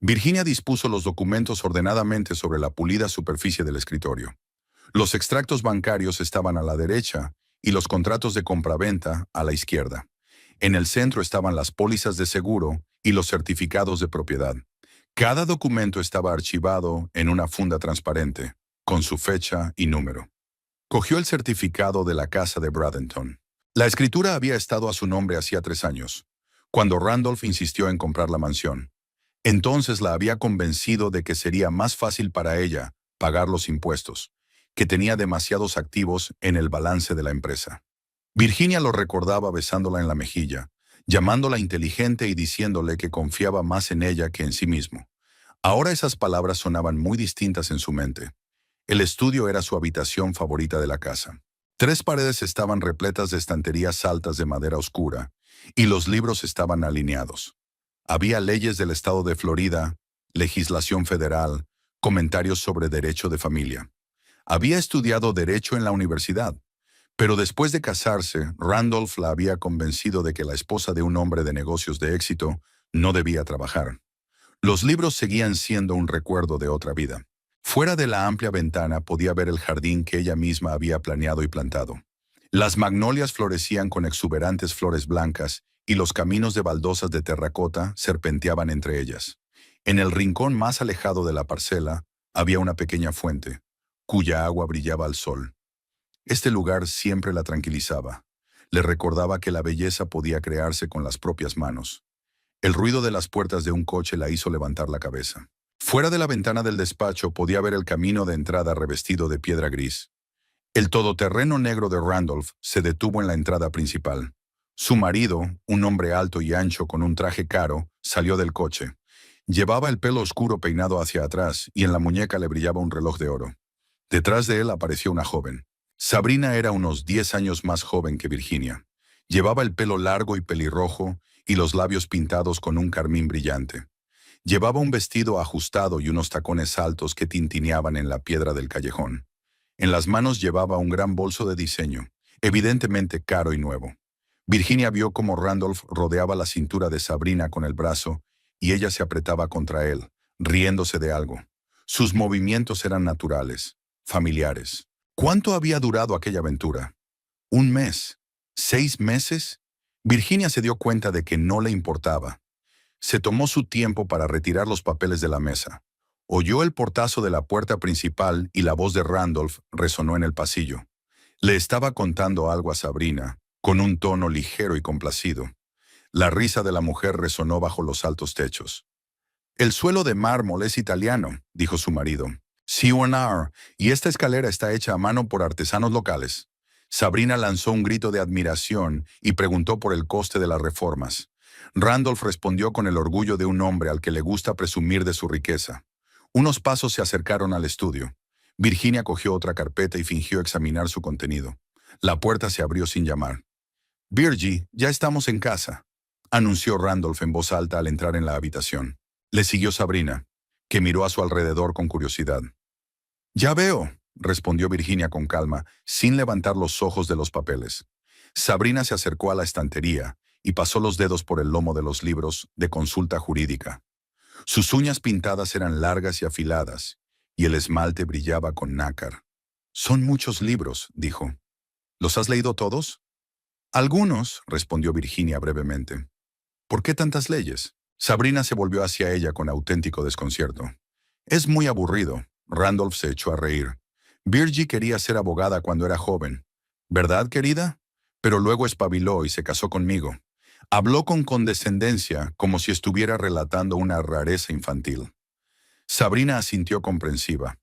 Virginia dispuso los documentos ordenadamente sobre la pulida superficie del escritorio. Los extractos bancarios estaban a la derecha y los contratos de compraventa a la izquierda. En el centro estaban las pólizas de seguro y los certificados de propiedad. Cada documento estaba archivado en una funda transparente, con su fecha y número. Cogió el certificado de la casa de Bradenton. La escritura había estado a su nombre hacía 3 años, cuando Randolph insistió en comprar la mansión. Entonces la había convencido de que sería más fácil para ella pagar los impuestos, que tenía demasiados activos en el balance de la empresa. Virginia lo recordaba besándola en la mejilla, llamándola inteligente y diciéndole que confiaba más en ella que en sí mismo. Ahora esas palabras sonaban muy distintas en su mente. El estudio era su habitación favorita de la casa. 3 paredes estaban repletas de estanterías altas de madera oscura, y los libros estaban alineados. Había leyes del estado de Florida, legislación federal, comentarios sobre derecho de familia. Había estudiado derecho en la universidad, pero después de casarse, Randolph la había convencido de que la esposa de un hombre de negocios de éxito no debía trabajar. Los libros seguían siendo un recuerdo de otra vida. Fuera de la amplia ventana podía ver el jardín que ella misma había planeado y plantado. Las magnolias florecían con exuberantes flores blancas y los caminos de baldosas de terracota serpenteaban entre ellas. En el rincón más alejado de la parcela había una pequeña fuente, cuya agua brillaba al sol. Este lugar siempre la tranquilizaba. Le recordaba que la belleza podía crearse con las propias manos. El ruido de las puertas de un coche la hizo levantar la cabeza. Fuera de la ventana del despacho podía ver el camino de entrada revestido de piedra gris. El todoterreno negro de Randolph se detuvo en la entrada principal. Su marido, un hombre alto y ancho con un traje caro, salió del coche. Llevaba el pelo oscuro peinado hacia atrás y en la muñeca le brillaba un reloj de oro. Detrás de él apareció una joven. Sabrina era unos 10 años más joven que Virginia. Llevaba el pelo largo y pelirrojo y los labios pintados con un carmín brillante. Llevaba un vestido ajustado y unos tacones altos que tintineaban en la piedra del callejón. En las manos llevaba un gran bolso de diseño, evidentemente caro y nuevo. Virginia vio cómo Randolph rodeaba la cintura de Sabrina con el brazo y ella se apretaba contra él, riéndose de algo. Sus movimientos eran naturales, familiares. ¿Cuánto había durado aquella aventura? ¿1 mes? ¿6 meses? Virginia se dio cuenta de que no le importaba. Se tomó su tiempo para retirar los papeles de la mesa. Oyó el portazo de la puerta principal y la voz de Randolph resonó en el pasillo. Le estaba contando algo a Sabrina, con un tono ligero y complacido. La risa de la mujer resonó bajo los altos techos. «El suelo de mármol es italiano», dijo su marido. «C&R, y esta escalera está hecha a mano por artesanos locales». Sabrina lanzó un grito de admiración y preguntó por el coste de las reformas. Randolph respondió con el orgullo de un hombre al que le gusta presumir de su riqueza. Unos pasos se acercaron al estudio. Virginia cogió otra carpeta y fingió examinar su contenido. La puerta se abrió sin llamar. «Virgie, ya estamos en casa», anunció Randolph en voz alta al entrar en la habitación. Le siguió Sabrina, que miró a su alrededor con curiosidad. «Ya veo», respondió Virginia con calma, sin levantar los ojos de los papeles. Sabrina se acercó a la estantería y pasó los dedos por el lomo de los libros de consulta jurídica. Sus uñas pintadas eran largas y afiladas, y el esmalte brillaba con nácar. «Son muchos libros», dijo. «¿Los has leído todos?» «Algunos», respondió Virginia brevemente. «¿Por qué tantas leyes?» Sabrina se volvió hacia ella con auténtico desconcierto. «Es muy aburrido». Randolph se echó a reír. «Virgie quería ser abogada cuando era joven. ¿Verdad, querida? Pero luego espabiló y se casó conmigo». Habló con condescendencia, como si estuviera relatando una rareza infantil. Sabrina asintió comprensiva.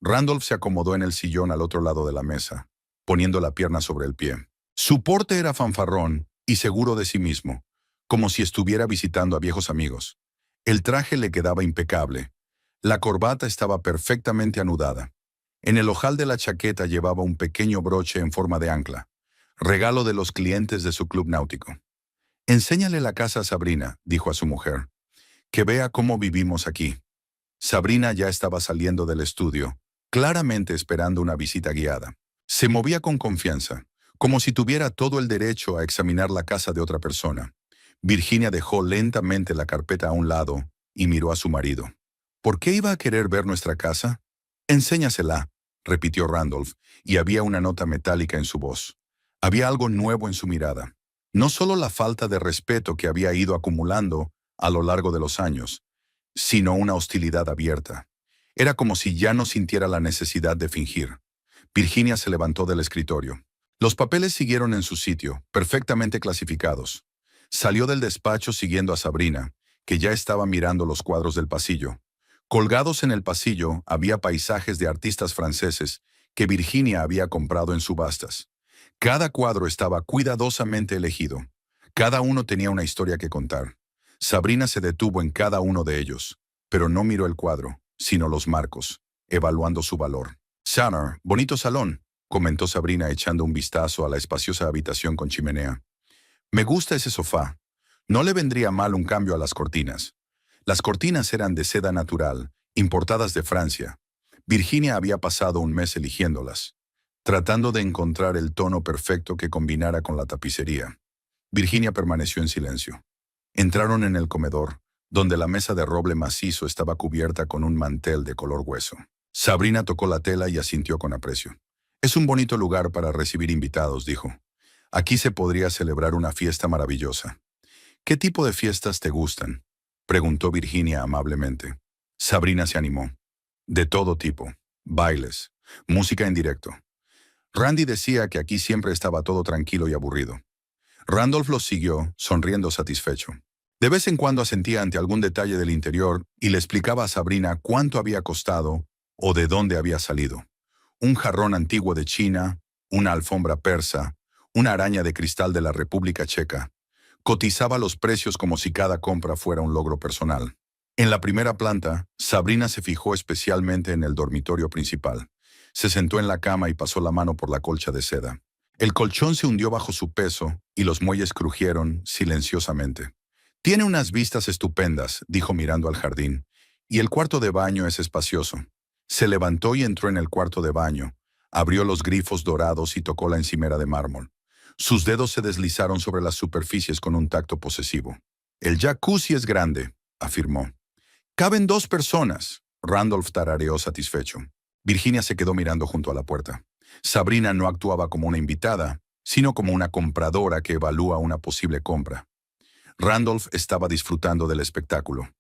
Randolph se acomodó en el sillón al otro lado de la mesa, poniendo la pierna sobre el pie. Su porte era fanfarrón y seguro de sí mismo, como si estuviera visitando a viejos amigos. El traje le quedaba impecable. La corbata estaba perfectamente anudada. En el ojal de la chaqueta llevaba un pequeño broche en forma de ancla, regalo de los clientes de su club náutico. «Enséñale la casa a Sabrina», dijo a su mujer, «que vea cómo vivimos aquí». Sabrina ya estaba saliendo del estudio, claramente esperando una visita guiada. Se movía con confianza, como si tuviera todo el derecho a examinar la casa de otra persona. Virginia dejó lentamente la carpeta a un lado y miró a su marido. ¿Por qué iba a querer ver nuestra casa? Enséñasela, repitió Randolph, y había una nota metálica en su voz. Había algo nuevo en su mirada. No solo la falta de respeto que había ido acumulando a lo largo de los años, sino una hostilidad abierta. Era como si ya no sintiera la necesidad de fingir. Virginia se levantó del escritorio. Los papeles siguieron en su sitio, perfectamente clasificados. Salió del despacho siguiendo a Sabrina, que ya estaba mirando los cuadros del pasillo. Colgados en el pasillo había paisajes de artistas franceses que Virginia había comprado en subastas. Cada cuadro estaba cuidadosamente elegido. Cada uno tenía una historia que contar. Sabrina se detuvo en cada uno de ellos, pero no miró el cuadro, sino los marcos, evaluando su valor. «Shannon, bonito salón», comentó Sabrina echando un vistazo a la espaciosa habitación con chimenea. «Me gusta ese sofá. No le vendría mal un cambio a las cortinas». Las cortinas eran de seda natural, importadas de Francia. Virginia había pasado un mes eligiéndolas, tratando de encontrar el tono perfecto que combinara con la tapicería. Virginia permaneció en silencio. Entraron en el comedor, donde la mesa de roble macizo estaba cubierta con un mantel de color hueso. Sabrina tocó la tela y asintió con aprecio. «Es un bonito lugar para recibir invitados», dijo. «Aquí se podría celebrar una fiesta maravillosa». «¿Qué tipo de fiestas te gustan?», preguntó Virginia amablemente. Sabrina se animó. «De todo tipo. Bailes, música en directo». Randy decía que aquí siempre estaba todo tranquilo y aburrido. Randolph los siguió, sonriendo satisfecho. De vez en cuando asentía ante algún detalle del interior y le explicaba a Sabrina cuánto había costado o de dónde había salido. Un jarrón antiguo de China, una alfombra persa, una araña de cristal de la República Checa. Cotizaba los precios como si cada compra fuera un logro personal. En la primera planta, Sabrina se fijó especialmente en el dormitorio principal. Se sentó en la cama y pasó la mano por la colcha de seda. El colchón se hundió bajo su peso y los muelles crujieron silenciosamente. «Tiene unas vistas estupendas», dijo mirando al jardín, «y el cuarto de baño es espacioso». Se levantó y entró en el cuarto de baño, abrió los grifos dorados y tocó la encimera de mármol. Sus dedos se deslizaron sobre las superficies con un tacto posesivo. «El jacuzzi es grande», afirmó. «Caben 2 personas», Randolph tarareó satisfecho. Virginia se quedó mirando junto a la puerta. Sabrina no actuaba como una invitada, sino como una compradora que evalúa una posible compra. Randolph estaba disfrutando del espectáculo.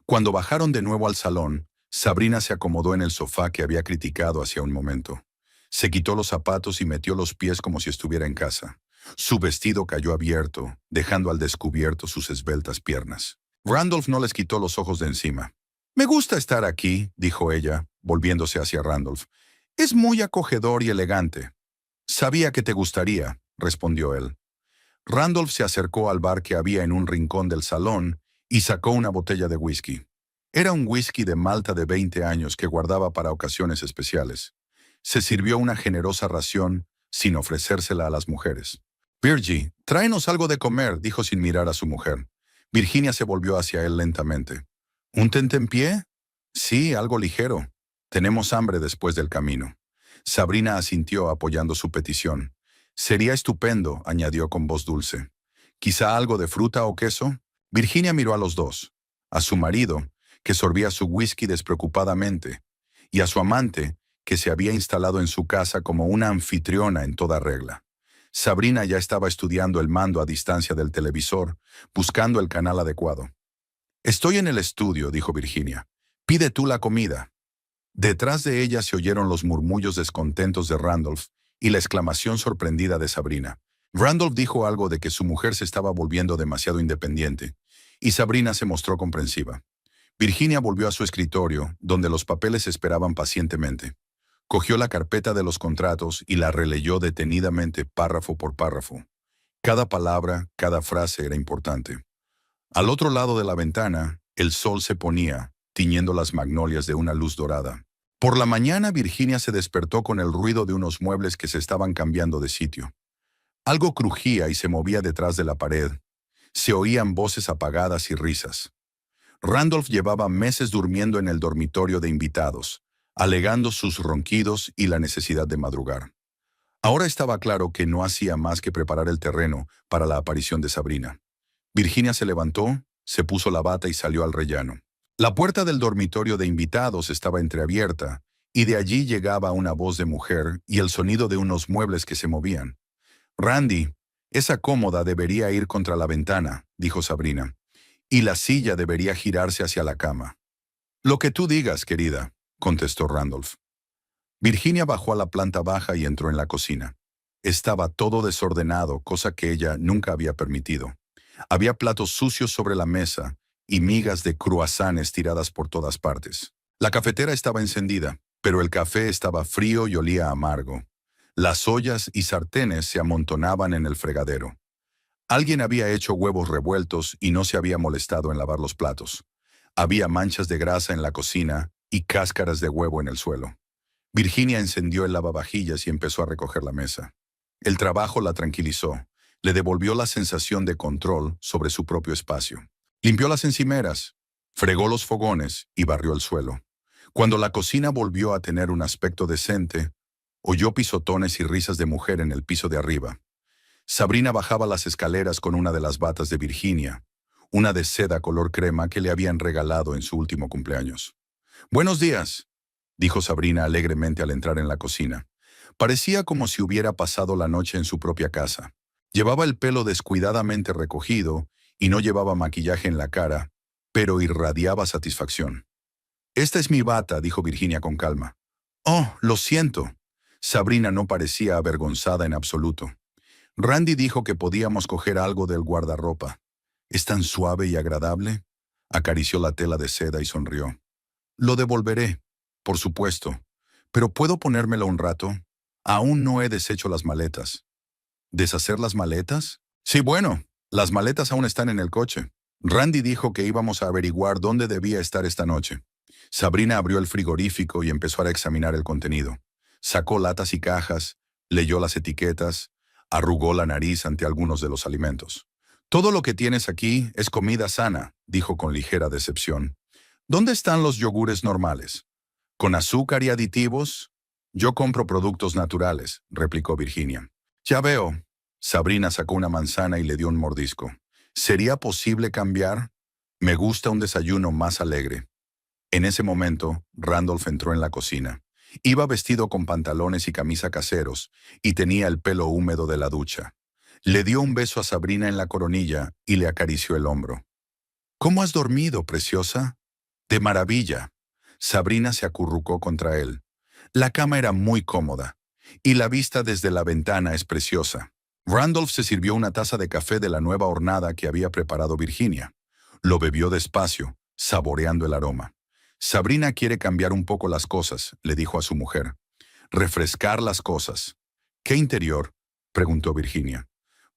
Cuando bajaron de nuevo al salón, Sabrina se acomodó en el sofá que había criticado hacía un momento. Se quitó los zapatos y metió los pies como si estuviera en casa. Su vestido cayó abierto, dejando al descubierto sus esbeltas piernas. Randolph no les quitó los ojos de encima. «Me gusta estar aquí», dijo ella, volviéndose hacia Randolph. «Es muy acogedor y elegante». «Sabía que te gustaría», respondió él. Randolph se acercó al bar que había en un rincón del salón y sacó una botella de whisky. Era un whisky de Malta de 20 años que guardaba para ocasiones especiales. Se sirvió una generosa ración sin ofrecérsela a las mujeres. «Virgie, tráenos algo de comer», dijo sin mirar a su mujer. Virginia se volvió hacia él lentamente. «¿Un tentempié?» «Sí, algo ligero. Tenemos hambre después del camino». Sabrina asintió apoyando su petición. «Sería estupendo», añadió con voz dulce. «¿Quizá algo de fruta o queso?» Virginia miró a los dos. A su marido, que sorbía su whisky despreocupadamente, y a su amante, que se había instalado en su casa como una anfitriona en toda regla. Sabrina ya estaba estudiando el mando a distancia del televisor, buscando el canal adecuado. «Estoy en el estudio», dijo Virginia. «Pide tú la comida». Detrás de ella se oyeron los murmullos descontentos de Randolph y la exclamación sorprendida de Sabrina. Randolph dijo algo de que su mujer se estaba volviendo demasiado independiente, y Sabrina se mostró comprensiva. Virginia volvió a su escritorio, donde los papeles esperaban pacientemente. Cogió la carpeta de los contratos y la releyó detenidamente párrafo por párrafo. Cada palabra, cada frase era importante. Al otro lado de la ventana, el sol se ponía, tiñendo las magnolias de una luz dorada. Por la mañana Virginia se despertó con el ruido de unos muebles que se estaban cambiando de sitio. Algo crujía y se movía detrás de la pared. Se oían voces apagadas y risas. Randolph llevaba meses durmiendo en el dormitorio de invitados, alegando sus ronquidos y la necesidad de madrugar. Ahora estaba claro que no hacía más que preparar el terreno para la aparición de Sabrina. Virginia se levantó, se puso la bata y salió al rellano. La puerta del dormitorio de invitados estaba entreabierta, y de allí llegaba una voz de mujer y el sonido de unos muebles que se movían. «Randy, esa cómoda debería ir contra la ventana», dijo Sabrina, «y la silla debería girarse hacia la cama». «Lo que tú digas, querida», contestó Randolph. Virginia bajó a la planta baja y entró en la cocina. Estaba todo desordenado, cosa que ella nunca había permitido. Había platos sucios sobre la mesa y migas de croissants tiradas por todas partes. La cafetera estaba encendida, pero el café estaba frío y olía amargo. Las ollas y sartenes se amontonaban en el fregadero. Alguien había hecho huevos revueltos y no se había molestado en lavar los platos. Había manchas de grasa en la cocina y cáscaras de huevo en el suelo. Virginia encendió el lavavajillas y empezó a recoger la mesa. El trabajo la tranquilizó. Le devolvió la sensación de control sobre su propio espacio. Limpió las encimeras, fregó los fogones y barrió el suelo. Cuando la cocina volvió a tener un aspecto decente, oyó pisotones y risas de mujer en el piso de arriba. Sabrina bajaba las escaleras con una de las batas de Virginia, una de seda color crema que le habían regalado en su último cumpleaños. «Buenos días», dijo Sabrina alegremente al entrar en la cocina. Parecía como si hubiera pasado la noche en su propia casa. Llevaba el pelo descuidadamente recogido y no llevaba maquillaje en la cara, pero irradiaba satisfacción. «Esta es mi bata», dijo Virginia con calma. «Oh, lo siento». Sabrina no parecía avergonzada en absoluto. «Randy dijo que podíamos coger algo del guardarropa. ¿Es tan suave y agradable?» Acarició la tela de seda y sonrió. «Lo devolveré, por supuesto. Pero ¿puedo ponérmelo un rato? Aún no he deshecho las maletas». «¿Deshacer las maletas?» «Sí, bueno, las maletas aún están en el coche. Randy dijo que íbamos a averiguar dónde debía estar esta noche». Sabrina abrió el frigorífico y empezó a examinar el contenido. Sacó latas y cajas, leyó las etiquetas, arrugó la nariz ante algunos de los alimentos. «Todo lo que tienes aquí es comida sana», dijo con ligera decepción. «¿Dónde están los yogures normales? ¿Con azúcar y aditivos?» «Yo compro productos naturales», replicó Virginia. «Ya veo». Sabrina sacó una manzana y le dio un mordisco. «¿Sería posible cambiar? Me gusta un desayuno más alegre». En ese momento, Randolph entró en la cocina. Iba vestido con pantalones y camisa caseros, y tenía el pelo húmedo de la ducha. Le dio un beso a Sabrina en la coronilla y le acarició el hombro. «¿Cómo has dormido, preciosa?» «De maravilla». Sabrina se acurrucó contra él. La cama era muy cómoda, y la vista desde la ventana es preciosa. Randolph se sirvió una taza de café de la nueva hornada que había preparado Virginia. Lo bebió despacio, saboreando el aroma. «Sabrina quiere cambiar un poco las cosas», le dijo a su mujer. «Refrescar las cosas». «¿Qué interior?», preguntó Virginia.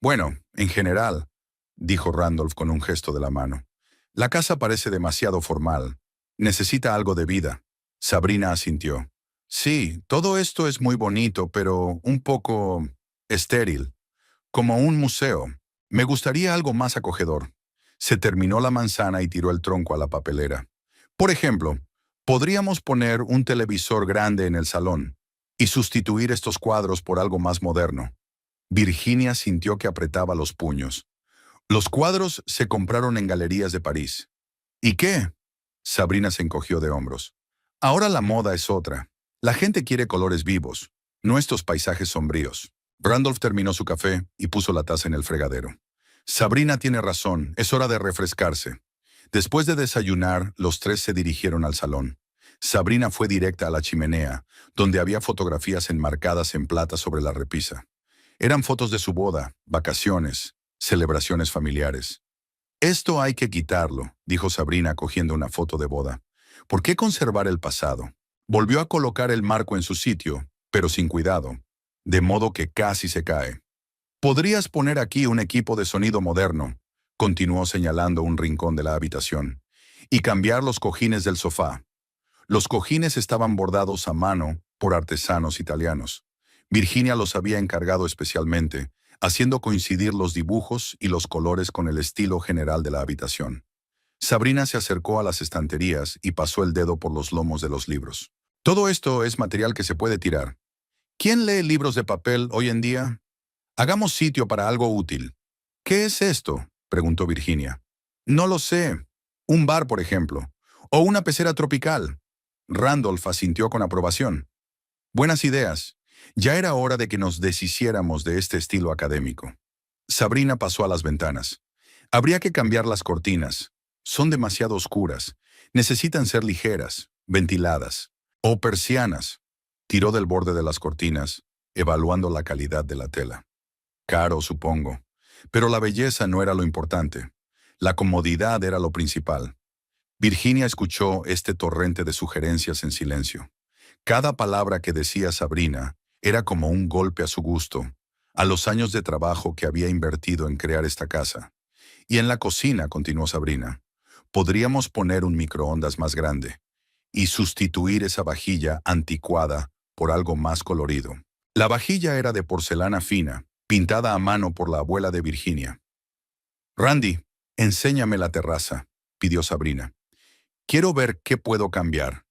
«Bueno, en general», dijo Randolph con un gesto de la mano. «La casa parece demasiado formal. Necesita algo de vida». Sabrina asintió. «Sí, todo esto es muy bonito, pero un poco estéril. Como un museo. Me gustaría algo más acogedor». Se terminó la manzana y tiró el tronco a la papelera. «Por ejemplo, podríamos poner un televisor grande en el salón y sustituir estos cuadros por algo más moderno». Virginia sintió que apretaba los puños. «Los cuadros se compraron en galerías de París». «¿Y qué?». Sabrina se encogió de hombros. «Ahora la moda es otra. La gente quiere colores vivos, no estos paisajes sombríos». Randolph terminó su café y puso la taza en el fregadero. «Sabrina tiene razón, es hora de refrescarse». Después de desayunar, los tres se dirigieron al salón. Sabrina fue directa a la chimenea, donde había fotografías enmarcadas en plata sobre la repisa. Eran fotos de su boda, vacaciones, celebraciones familiares. «Esto hay que quitarlo», dijo Sabrina cogiendo una foto de boda. «¿Por qué conservar el pasado?». Volvió a colocar el marco en su sitio, pero sin cuidado, de modo que casi se cae. «Podrías poner aquí un equipo de sonido moderno», continuó señalando un rincón de la habitación, «y cambiar los cojines del sofá». Los cojines estaban bordados a mano por artesanos italianos. Virginia los había encargado especialmente, haciendo coincidir los dibujos y los colores con el estilo general de la habitación. Sabrina se acercó a las estanterías y pasó el dedo por los lomos de los libros. «Todo esto es material que se puede tirar. ¿Quién lee libros de papel hoy en día? Hagamos sitio para algo útil». «¿Qué es esto?», preguntó Virginia. «No lo sé. Un bar, por ejemplo. O una pecera tropical. Randolph asintió con aprobación. Buenas ideas. Ya era hora de que nos deshiciéramos de este estilo académico. Sabrina pasó a las ventanas. Habría que cambiar las cortinas. Son demasiado oscuras. Necesitan ser ligeras, ventiladas. O persianas. Tiró del borde de las cortinas, evaluando la calidad de la tela. Caro, supongo. Pero la belleza no era lo importante. La comodidad era lo principal. Virginia escuchó este torrente de sugerencias en silencio. Cada palabra que decía Sabrina era como un golpe a su gusto, a los años de trabajo que había invertido en crear esta casa. Y en la cocina, continuó Sabrina, podríamos poner un microondas más grande y sustituir esa vajilla anticuada por algo más colorido. La vajilla era de porcelana fina, pintada a mano por la abuela de Virginia. Randy, enséñame la terraza, pidió Sabrina. Quiero ver qué puedo cambiar.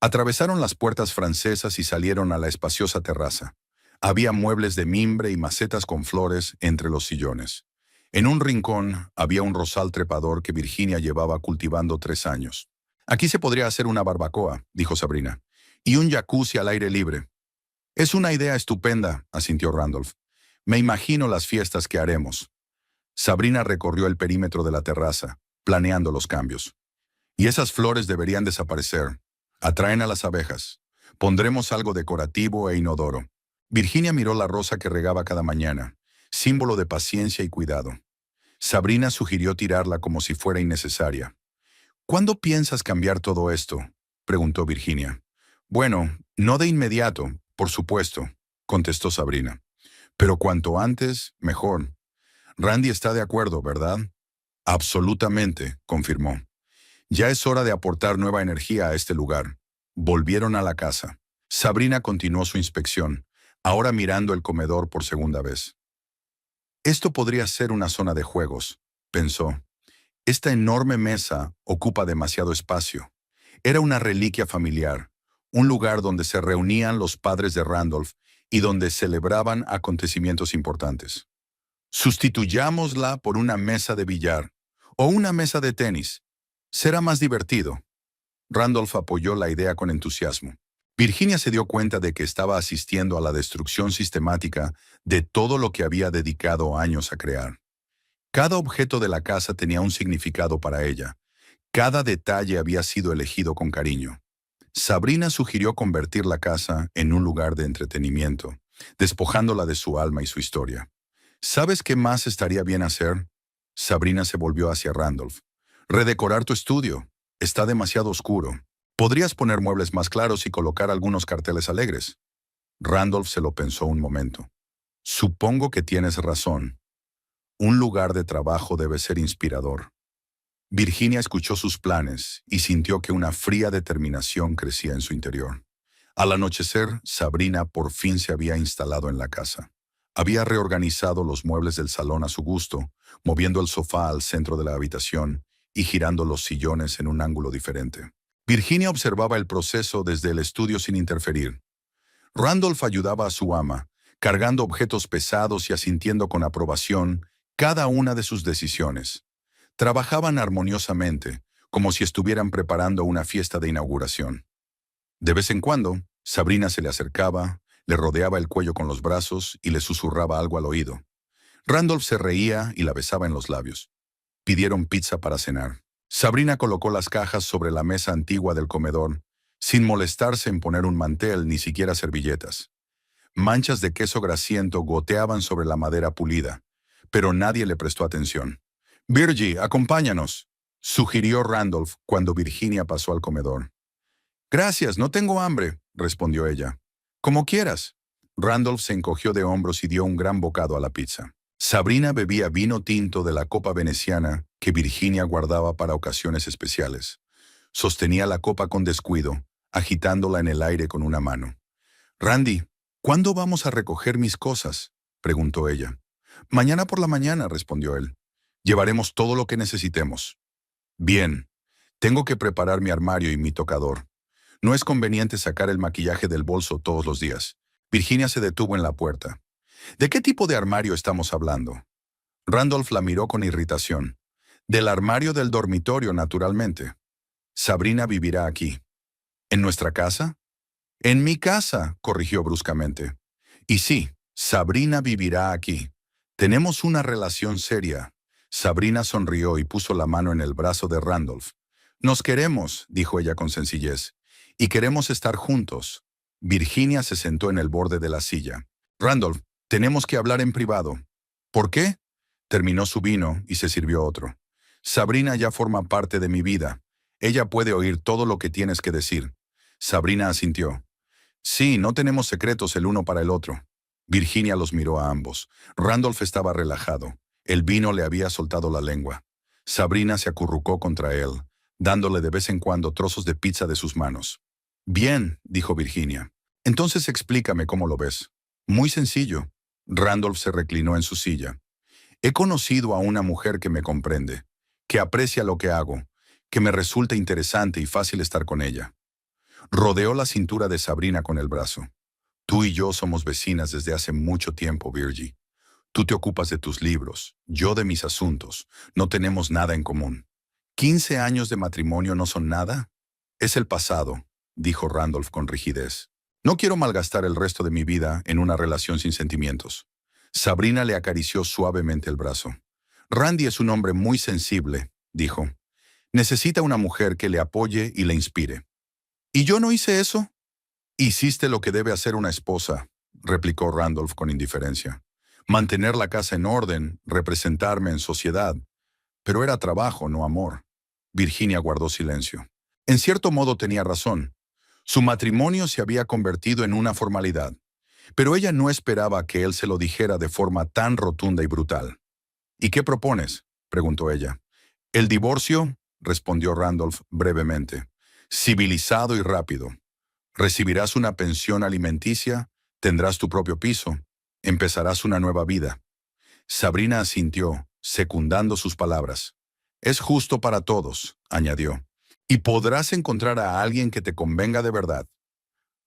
Atravesaron las puertas francesas y salieron a la espaciosa terraza. Había muebles de mimbre y macetas con flores entre los sillones. En un rincón había un rosal trepador que Virginia llevaba cultivando 3 años. Aquí se podría hacer una barbacoa, dijo Sabrina, y un jacuzzi al aire libre. Es una idea estupenda, asintió Randolph. Me imagino las fiestas que haremos. Sabrina recorrió el perímetro de la terraza, planeando los cambios. Y esas flores deberían desaparecer. Atraen a las abejas. Pondremos algo decorativo e inodoro. Virginia miró la rosa que regaba cada mañana, símbolo de paciencia y cuidado. Sabrina sugirió tirarla como si fuera innecesaria. ¿Cuándo piensas cambiar todo esto?, preguntó Virginia. Bueno, no de inmediato, por supuesto, contestó Sabrina. Pero cuanto antes, mejor. Randy está de acuerdo, ¿verdad? Absolutamente, confirmó. Ya es hora de aportar nueva energía a este lugar. Volvieron a la casa. Sabrina continuó su inspección, ahora mirando el comedor por segunda vez. Esto podría ser una zona de juegos, pensó. Esta enorme mesa ocupa demasiado espacio. Era una reliquia familiar, un lugar donde se reunían los padres de Randolph y donde celebraban acontecimientos importantes. Sustituyámosla por una mesa de billar o una mesa de tenis. Será más divertido. Randolph apoyó la idea con entusiasmo. Virginia se dio cuenta de que estaba asistiendo a la destrucción sistemática de todo lo que había dedicado años a crear. Cada objeto de la casa tenía un significado para ella. Cada detalle había sido elegido con cariño. Sabrina sugirió convertir la casa en un lugar de entretenimiento, despojándola de su alma y su historia. ¿Sabes qué más estaría bien hacer? Sabrina se volvió hacia Randolph. Redecorar tu estudio. Está demasiado oscuro. Podrías poner muebles más claros y colocar algunos carteles alegres. Randolph se lo pensó un momento. Supongo que tienes razón. Un lugar de trabajo debe ser inspirador. Virginia escuchó sus planes y sintió que una fría determinación crecía en su interior. Al anochecer, Sabrina por fin se había instalado en la casa. Había reorganizado los muebles del salón a su gusto, moviendo el sofá al centro de la habitación y girando los sillones en un ángulo diferente. Virginia observaba el proceso desde el estudio sin interferir. Randolph ayudaba a su ama, cargando objetos pesados y asintiendo con aprobación cada una de sus decisiones. Trabajaban armoniosamente, como si estuvieran preparando una fiesta de inauguración. De vez en cuando, Sabrina se le acercaba, le rodeaba el cuello con los brazos y le susurraba algo al oído. Randolph se reía y la besaba en los labios. Pidieron pizza para cenar. Sabrina colocó las cajas sobre la mesa antigua del comedor, sin molestarse en poner un mantel ni siquiera servilletas. Manchas de queso grasiento goteaban sobre la madera pulida, pero nadie le prestó atención. «Virgie, acompáñanos», sugirió Randolph cuando Virginia pasó al comedor. «Gracias, no tengo hambre», respondió ella. «Como quieras». Randolph se encogió de hombros y dio un gran bocado a la pizza. Sabrina bebía vino tinto de la copa veneciana que Virginia guardaba para ocasiones especiales. Sostenía la copa con descuido, agitándola en el aire con una mano. «Randy, ¿cuándo vamos a recoger mis cosas?», preguntó ella. «Mañana por la mañana», respondió él. «Llevaremos todo lo que necesitemos». «Bien. Tengo que preparar mi armario y mi tocador. No es conveniente sacar el maquillaje del bolso todos los días». Virginia se detuvo en la puerta. «¿De qué tipo de armario estamos hablando?». Randolph la miró con irritación. «Del armario del dormitorio, naturalmente». Sabrina vivirá aquí. ¿En nuestra casa? En mi casa, corrigió bruscamente. Y sí, Sabrina vivirá aquí. Tenemos una relación seria. Sabrina sonrió y puso la mano en el brazo de Randolph. Nos queremos, dijo ella con sencillez, y queremos estar juntos. Virginia se sentó en el borde de la silla. Randolph, tenemos que hablar en privado. ¿Por qué? Terminó su vino y se sirvió otro. Sabrina ya forma parte de mi vida. Ella puede oír todo lo que tienes que decir. Sabrina asintió. Sí, no tenemos secretos el uno para el otro. Virginia los miró a ambos. Randolph estaba relajado. El vino le había soltado la lengua. Sabrina se acurrucó contra él, dándole de vez en cuando trozos de pizza de sus manos. Bien, dijo Virginia. Entonces explícame cómo lo ves. Muy sencillo. Randolph se reclinó en su silla. He conocido a una mujer que me comprende, que aprecia lo que hago, que me resulta interesante y fácil estar con ella. Rodeó la cintura de Sabrina con el brazo. Tú y yo somos vecinas desde hace mucho tiempo, Virgie. Tú te ocupas de tus libros, yo de mis asuntos. No tenemos nada en común. ¿15 años de matrimonio no son nada? Es el pasado, dijo Randolph con rigidez. No quiero malgastar el resto de mi vida en una relación sin sentimientos. Sabrina le acarició suavemente el brazo. Randy es un hombre muy sensible, dijo. Necesita una mujer que le apoye y le inspire. ¿Y yo no hice eso? Hiciste lo que debe hacer una esposa, replicó Randolph con indiferencia. Mantener la casa en orden, representarme en sociedad. Pero era trabajo, no amor. Virginia guardó silencio. En cierto modo tenía razón. Su matrimonio se había convertido en una formalidad. Pero ella no esperaba que él se lo dijera de forma tan rotunda y brutal. ¿Y qué propones?, preguntó ella. El divorcio, respondió Randolph brevemente. Civilizado y rápido. Recibirás una pensión alimenticia, tendrás tu propio piso, empezarás una nueva vida. Sabrina asintió, secundando sus palabras. Es justo para todos, añadió. Y podrás encontrar a alguien que te convenga de verdad.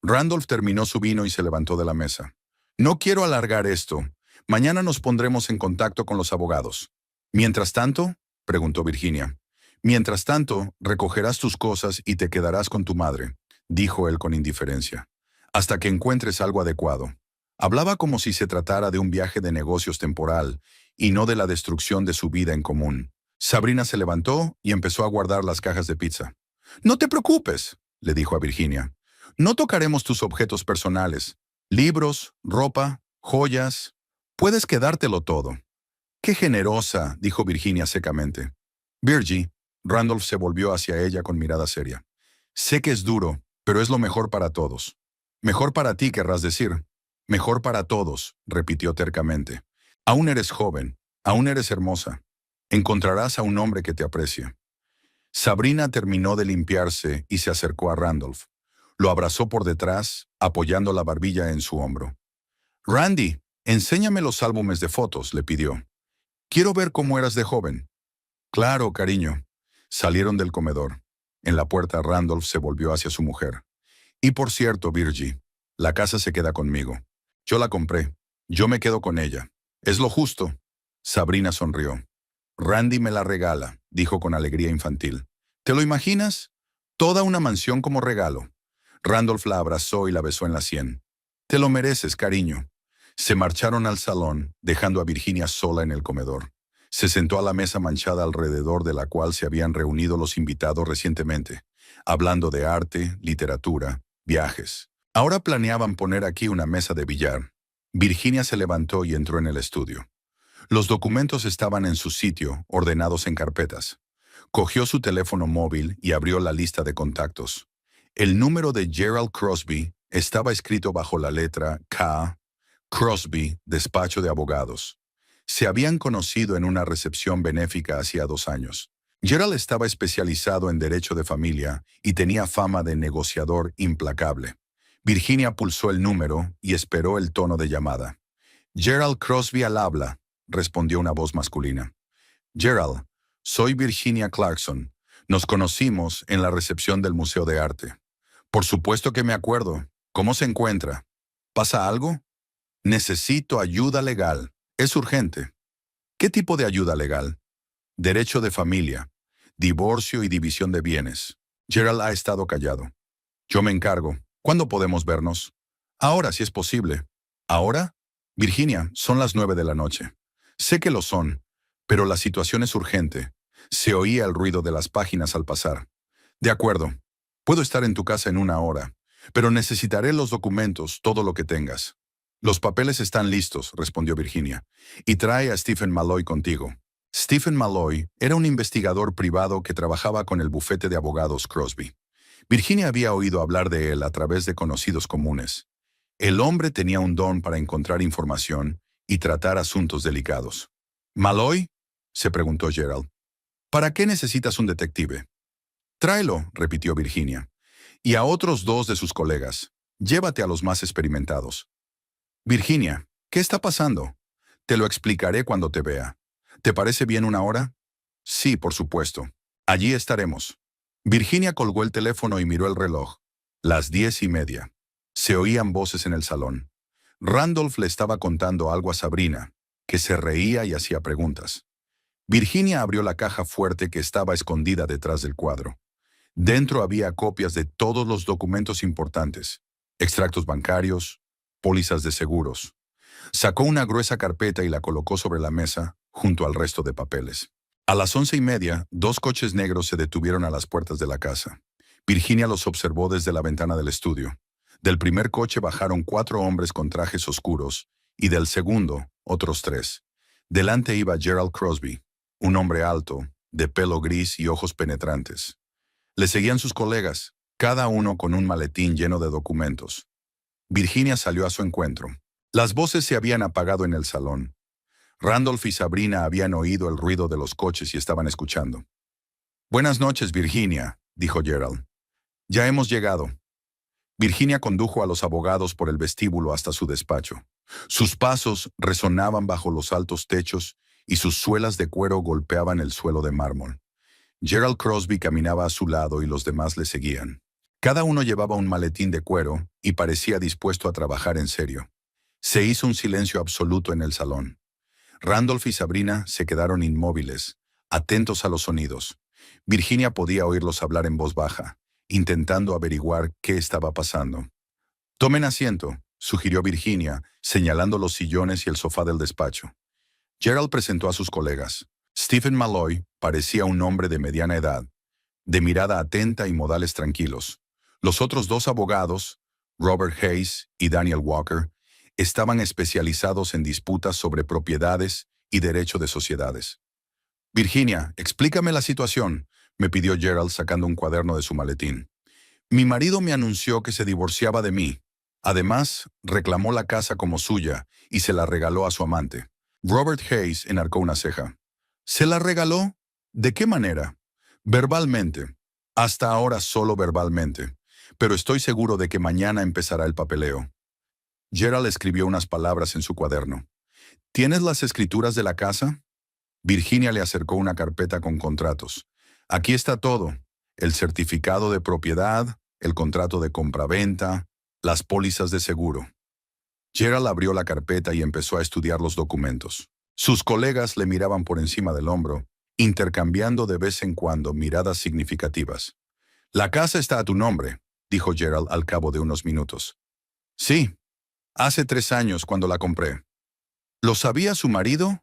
Randolph terminó su vino y se levantó de la mesa. No quiero alargar esto. Mañana nos pondremos en contacto con los abogados. Mientras tanto, preguntó Virginia. Mientras tanto, recogerás tus cosas y te quedarás con tu madre, dijo él con indiferencia, hasta que encuentres algo adecuado. Hablaba como si se tratara de un viaje de negocios temporal y no de la destrucción de su vida en común. Sabrina se levantó y empezó a guardar las cajas de pizza. No te preocupes, le dijo a Virginia. No tocaremos tus objetos personales. Libros, ropa, joyas. Puedes quedártelo todo. Qué generosa, dijo Virginia secamente. Virgie, Randolph se volvió hacia ella con mirada seria. Sé que es duro, pero es lo mejor para todos. Mejor para ti, querrás decir. Mejor para todos, repitió tercamente. Aún eres joven, aún eres hermosa. Encontrarás a un hombre que te aprecie. Sabrina terminó de limpiarse y se acercó a Randolph. Lo abrazó por detrás, apoyando la barbilla en su hombro. Randy, enséñame los álbumes de fotos, le pidió. Quiero ver cómo eras de joven. Claro, cariño. Salieron del comedor. En la puerta Randolph se volvió hacia su mujer. Y por cierto, Virgie, la casa se queda conmigo. Yo la compré. Yo me quedo con ella. Es lo justo. Sabrina sonrió. Randy me la regala, dijo con alegría infantil. ¿Te lo imaginas? Toda una mansión como regalo. Randolph la abrazó y la besó en la sien. Te lo mereces, cariño. Se marcharon al salón, dejando a Virginia sola en el comedor. Se sentó a la mesa manchada alrededor de la cual se habían reunido los invitados recientemente, hablando de arte, literatura, viajes. Ahora planeaban poner aquí una mesa de billar. Virginia se levantó y entró en el estudio. Los documentos estaban en su sitio, ordenados en carpetas. Cogió su teléfono móvil y abrió la lista de contactos. El número de Gerald Crosby estaba escrito bajo la letra K. Crosby, despacho de abogados. Se habían conocido en una recepción benéfica hacía 2 años. Gerald estaba especializado en derecho de familia y tenía fama de negociador implacable. Virginia pulsó el número y esperó el tono de llamada. Gerald Crosby al habla, respondió una voz masculina. Gerald, soy Virginia Clarkson. Nos conocimos en la recepción del Museo de Arte. Por supuesto que me acuerdo. ¿Cómo se encuentra? ¿Pasa algo? Necesito ayuda legal. Es urgente. ¿Qué tipo de ayuda legal? Derecho de familia, divorcio y división de bienes. Gerald ha estado callado. Yo me encargo. ¿Cuándo podemos vernos? Ahora, si es posible. ¿Ahora? Virginia, son las 9 de la noche. Sé que lo son, pero la situación es urgente. Se oía el ruido de las páginas al pasar. De acuerdo. Puedo estar en tu casa en una hora, pero necesitaré los documentos, todo lo que tengas. Los papeles están listos, respondió Virginia, y trae a Stephen Malloy contigo. Stephen Malloy era un investigador privado que trabajaba con el bufete de abogados Crosby. Virginia había oído hablar de él a través de conocidos comunes. El hombre tenía un don para encontrar información y tratar asuntos delicados. ¿Malloy? Se preguntó Gerald. ¿Para qué necesitas un detective? Tráelo, repitió Virginia. Y a otros 2 de sus colegas. Llévate a los más experimentados. Virginia, ¿qué está pasando? Te lo explicaré cuando te vea. ¿Te parece bien una hora? Sí, por supuesto. Allí estaremos. Virginia colgó el teléfono y miró el reloj. Las 10:30. Se oían voces en el salón. Randolph le estaba contando algo a Sabrina, que se reía y hacía preguntas. Virginia abrió la caja fuerte que estaba escondida detrás del cuadro. Dentro había copias de todos los documentos importantes, extractos bancarios, pólizas de seguros. Sacó una gruesa carpeta y la colocó sobre la mesa, junto al resto de papeles. A las 11:30, 2 coches negros se detuvieron a las puertas de la casa. Virginia los observó desde la ventana del estudio. Del primer coche bajaron 4 hombres con trajes oscuros, y del segundo, otros 3. Delante iba Gerald Crosby, un hombre alto, de pelo gris y ojos penetrantes. Le seguían sus colegas, cada uno con un maletín lleno de documentos. Virginia salió a su encuentro. Las voces se habían apagado en el salón. Randolph y Sabrina habían oído el ruido de los coches y estaban escuchando. «Buenas noches, Virginia», dijo Gerald. «Ya hemos llegado». Virginia condujo a los abogados por el vestíbulo hasta su despacho. Sus pasos resonaban bajo los altos techos y sus suelas de cuero golpeaban el suelo de mármol. Gerald Crosby caminaba a su lado y los demás le seguían. Cada uno llevaba un maletín de cuero y parecía dispuesto a trabajar en serio. Se hizo un silencio absoluto en el salón. Randolph y Sabrina se quedaron inmóviles, atentos a los sonidos. Virginia podía oírlos hablar en voz baja, intentando averiguar qué estaba pasando. «Tomen asiento», sugirió Virginia, señalando los sillones y el sofá del despacho. Gerald presentó a sus colegas. Stephen Malloy parecía un hombre de mediana edad, de mirada atenta y modales tranquilos. Los otros 2 abogados, Robert Hayes y Daniel Walker, estaban especializados en disputas sobre propiedades y derecho de sociedades. «Virginia, explícame la situación», me pidió Gerald sacando un cuaderno de su maletín. «Mi marido me anunció que se divorciaba de mí. Además, reclamó la casa como suya y se la regaló a su amante». Robert Hayes enarcó una ceja. «¿Se la regaló? ¿De qué manera?» «Verbalmente. Hasta ahora solo verbalmente. Pero estoy seguro de que mañana empezará el papeleo». Gerald escribió unas palabras en su cuaderno. «¿Tienes las escrituras de la casa?» Virginia le acercó una carpeta con contratos. «Aquí está todo. El certificado de propiedad, el contrato de compraventa, las pólizas de seguro». Gerald abrió la carpeta y empezó a estudiar los documentos. Sus colegas le miraban por encima del hombro, intercambiando de vez en cuando miradas significativas. «La casa está a tu nombre», dijo Gerald al cabo de unos minutos. «Sí. Hace 3 años cuando la compré». «¿Lo sabía su marido?»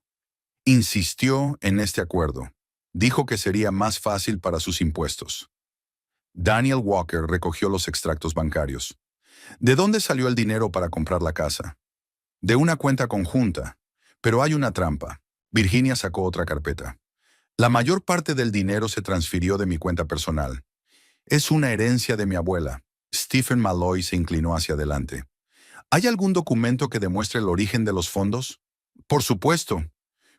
Insistió en este acuerdo. Dijo que sería más fácil para sus impuestos. Daniel Walker recogió los extractos bancarios. «¿De dónde salió el dinero para comprar la casa?» «De una cuenta conjunta. Pero hay una trampa». Virginia sacó otra carpeta. «La mayor parte del dinero se transfirió de mi cuenta personal. Es una herencia de mi abuela». Stephen Malloy se inclinó hacia adelante. «¿Hay algún documento que demuestre el origen de los fondos?» «Por supuesto».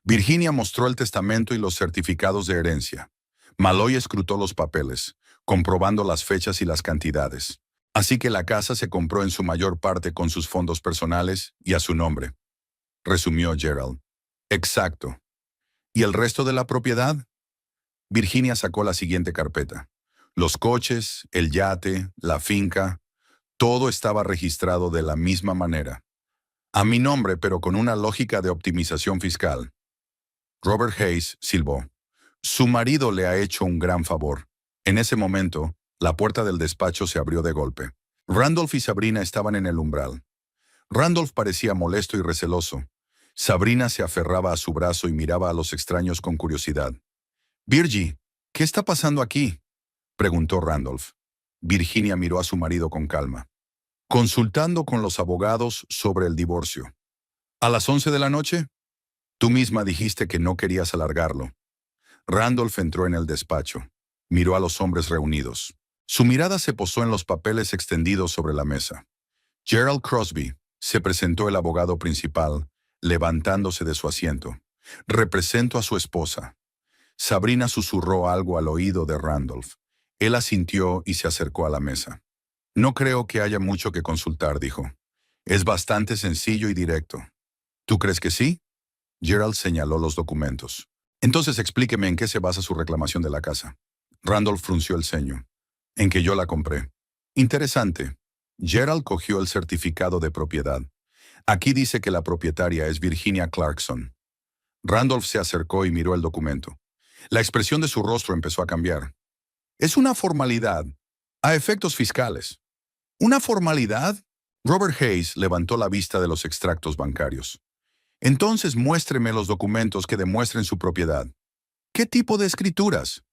Virginia mostró el testamento y los certificados de herencia. Malloy escrutó los papeles, comprobando las fechas y las cantidades. «Así que la casa se compró en su mayor parte con sus fondos personales y a su nombre», resumió Gerald. «Exacto. ¿Y el resto de la propiedad?» Virginia sacó la siguiente carpeta. Los coches, el yate, la finca, todo estaba registrado de la misma manera. A mi nombre, pero con una lógica de optimización fiscal. Robert Hayes silbó. «Su marido le ha hecho un gran favor». En ese momento, La puerta del despacho se abrió de golpe. Randolph y Sabrina estaban en el umbral. Randolph parecía molesto y receloso. Sabrina se aferraba a su brazo y miraba a los extraños con curiosidad. «Virgie, ¿qué está pasando aquí?», preguntó Randolph. Virginia miró a su marido con calma. «Consultando con los abogados sobre el divorcio». «¿A las 11 de la noche?» «Tú misma dijiste que no querías alargarlo». Randolph entró en el despacho. Miró a los hombres reunidos. Su mirada se posó en los papeles extendidos sobre la mesa. «Gerald Crosby», se presentó el abogado principal, levantándose de su asiento. «Represento a su esposa». Sabrina susurró algo al oído de Randolph. Él asintió y se acercó a la mesa. «No creo que haya mucho que consultar», dijo. «Es bastante sencillo y directo». «¿Tú crees que sí?» Gerald señaló los documentos. «Entonces explíqueme en qué se basa su reclamación de la casa». Randolph frunció el ceño. «En que yo la compré». «Interesante». Gerald cogió el certificado de propiedad. «Aquí dice que la propietaria es Virginia Clarkson». Randolph se acercó y miró el documento. La expresión de su rostro empezó a cambiar. «Es una formalidad, a efectos fiscales». «¿Una formalidad?». Robert Hayes levantó la vista de los extractos bancarios. «Entonces muéstreme los documentos que demuestren su propiedad». «¿Qué tipo de escrituras?».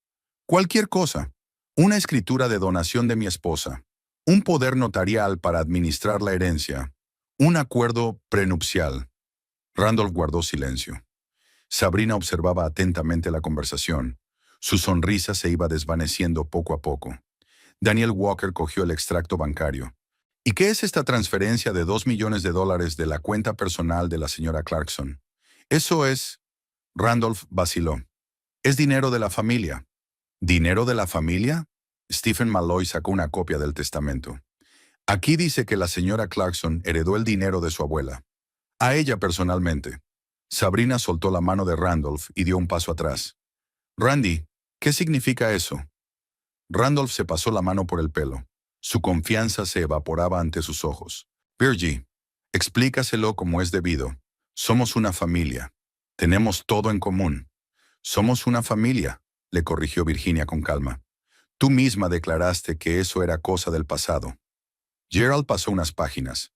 «Cualquier cosa. Una escritura de donación de mi esposa. Un poder notarial para administrar la herencia. Un acuerdo prenupcial». Randolph guardó silencio. Sabrina observaba atentamente la conversación. Su sonrisa se iba desvaneciendo poco a poco. Daniel Walker cogió el extracto bancario. «¿Y qué es esta transferencia de $2 millones de la cuenta personal de la señora Clarkson?». «Eso es…». Randolph vaciló. «Es dinero de la familia». «¿Dinero de la familia?». Stephen Malloy sacó una copia del testamento. «Aquí dice que la señora Clarkson heredó el dinero de su abuela. A ella personalmente». Sabrina soltó la mano de Randolph y dio un paso atrás. «Randy, ¿qué significa eso?». Randolph se pasó la mano por el pelo. Su confianza se evaporaba ante sus ojos. «Virgie, explícaselo como es debido. Somos una familia. Tenemos todo en común». «Somos una familia», le corrigió Virginia con calma. «Tú misma declaraste que eso era cosa del pasado». Gerald pasó unas páginas.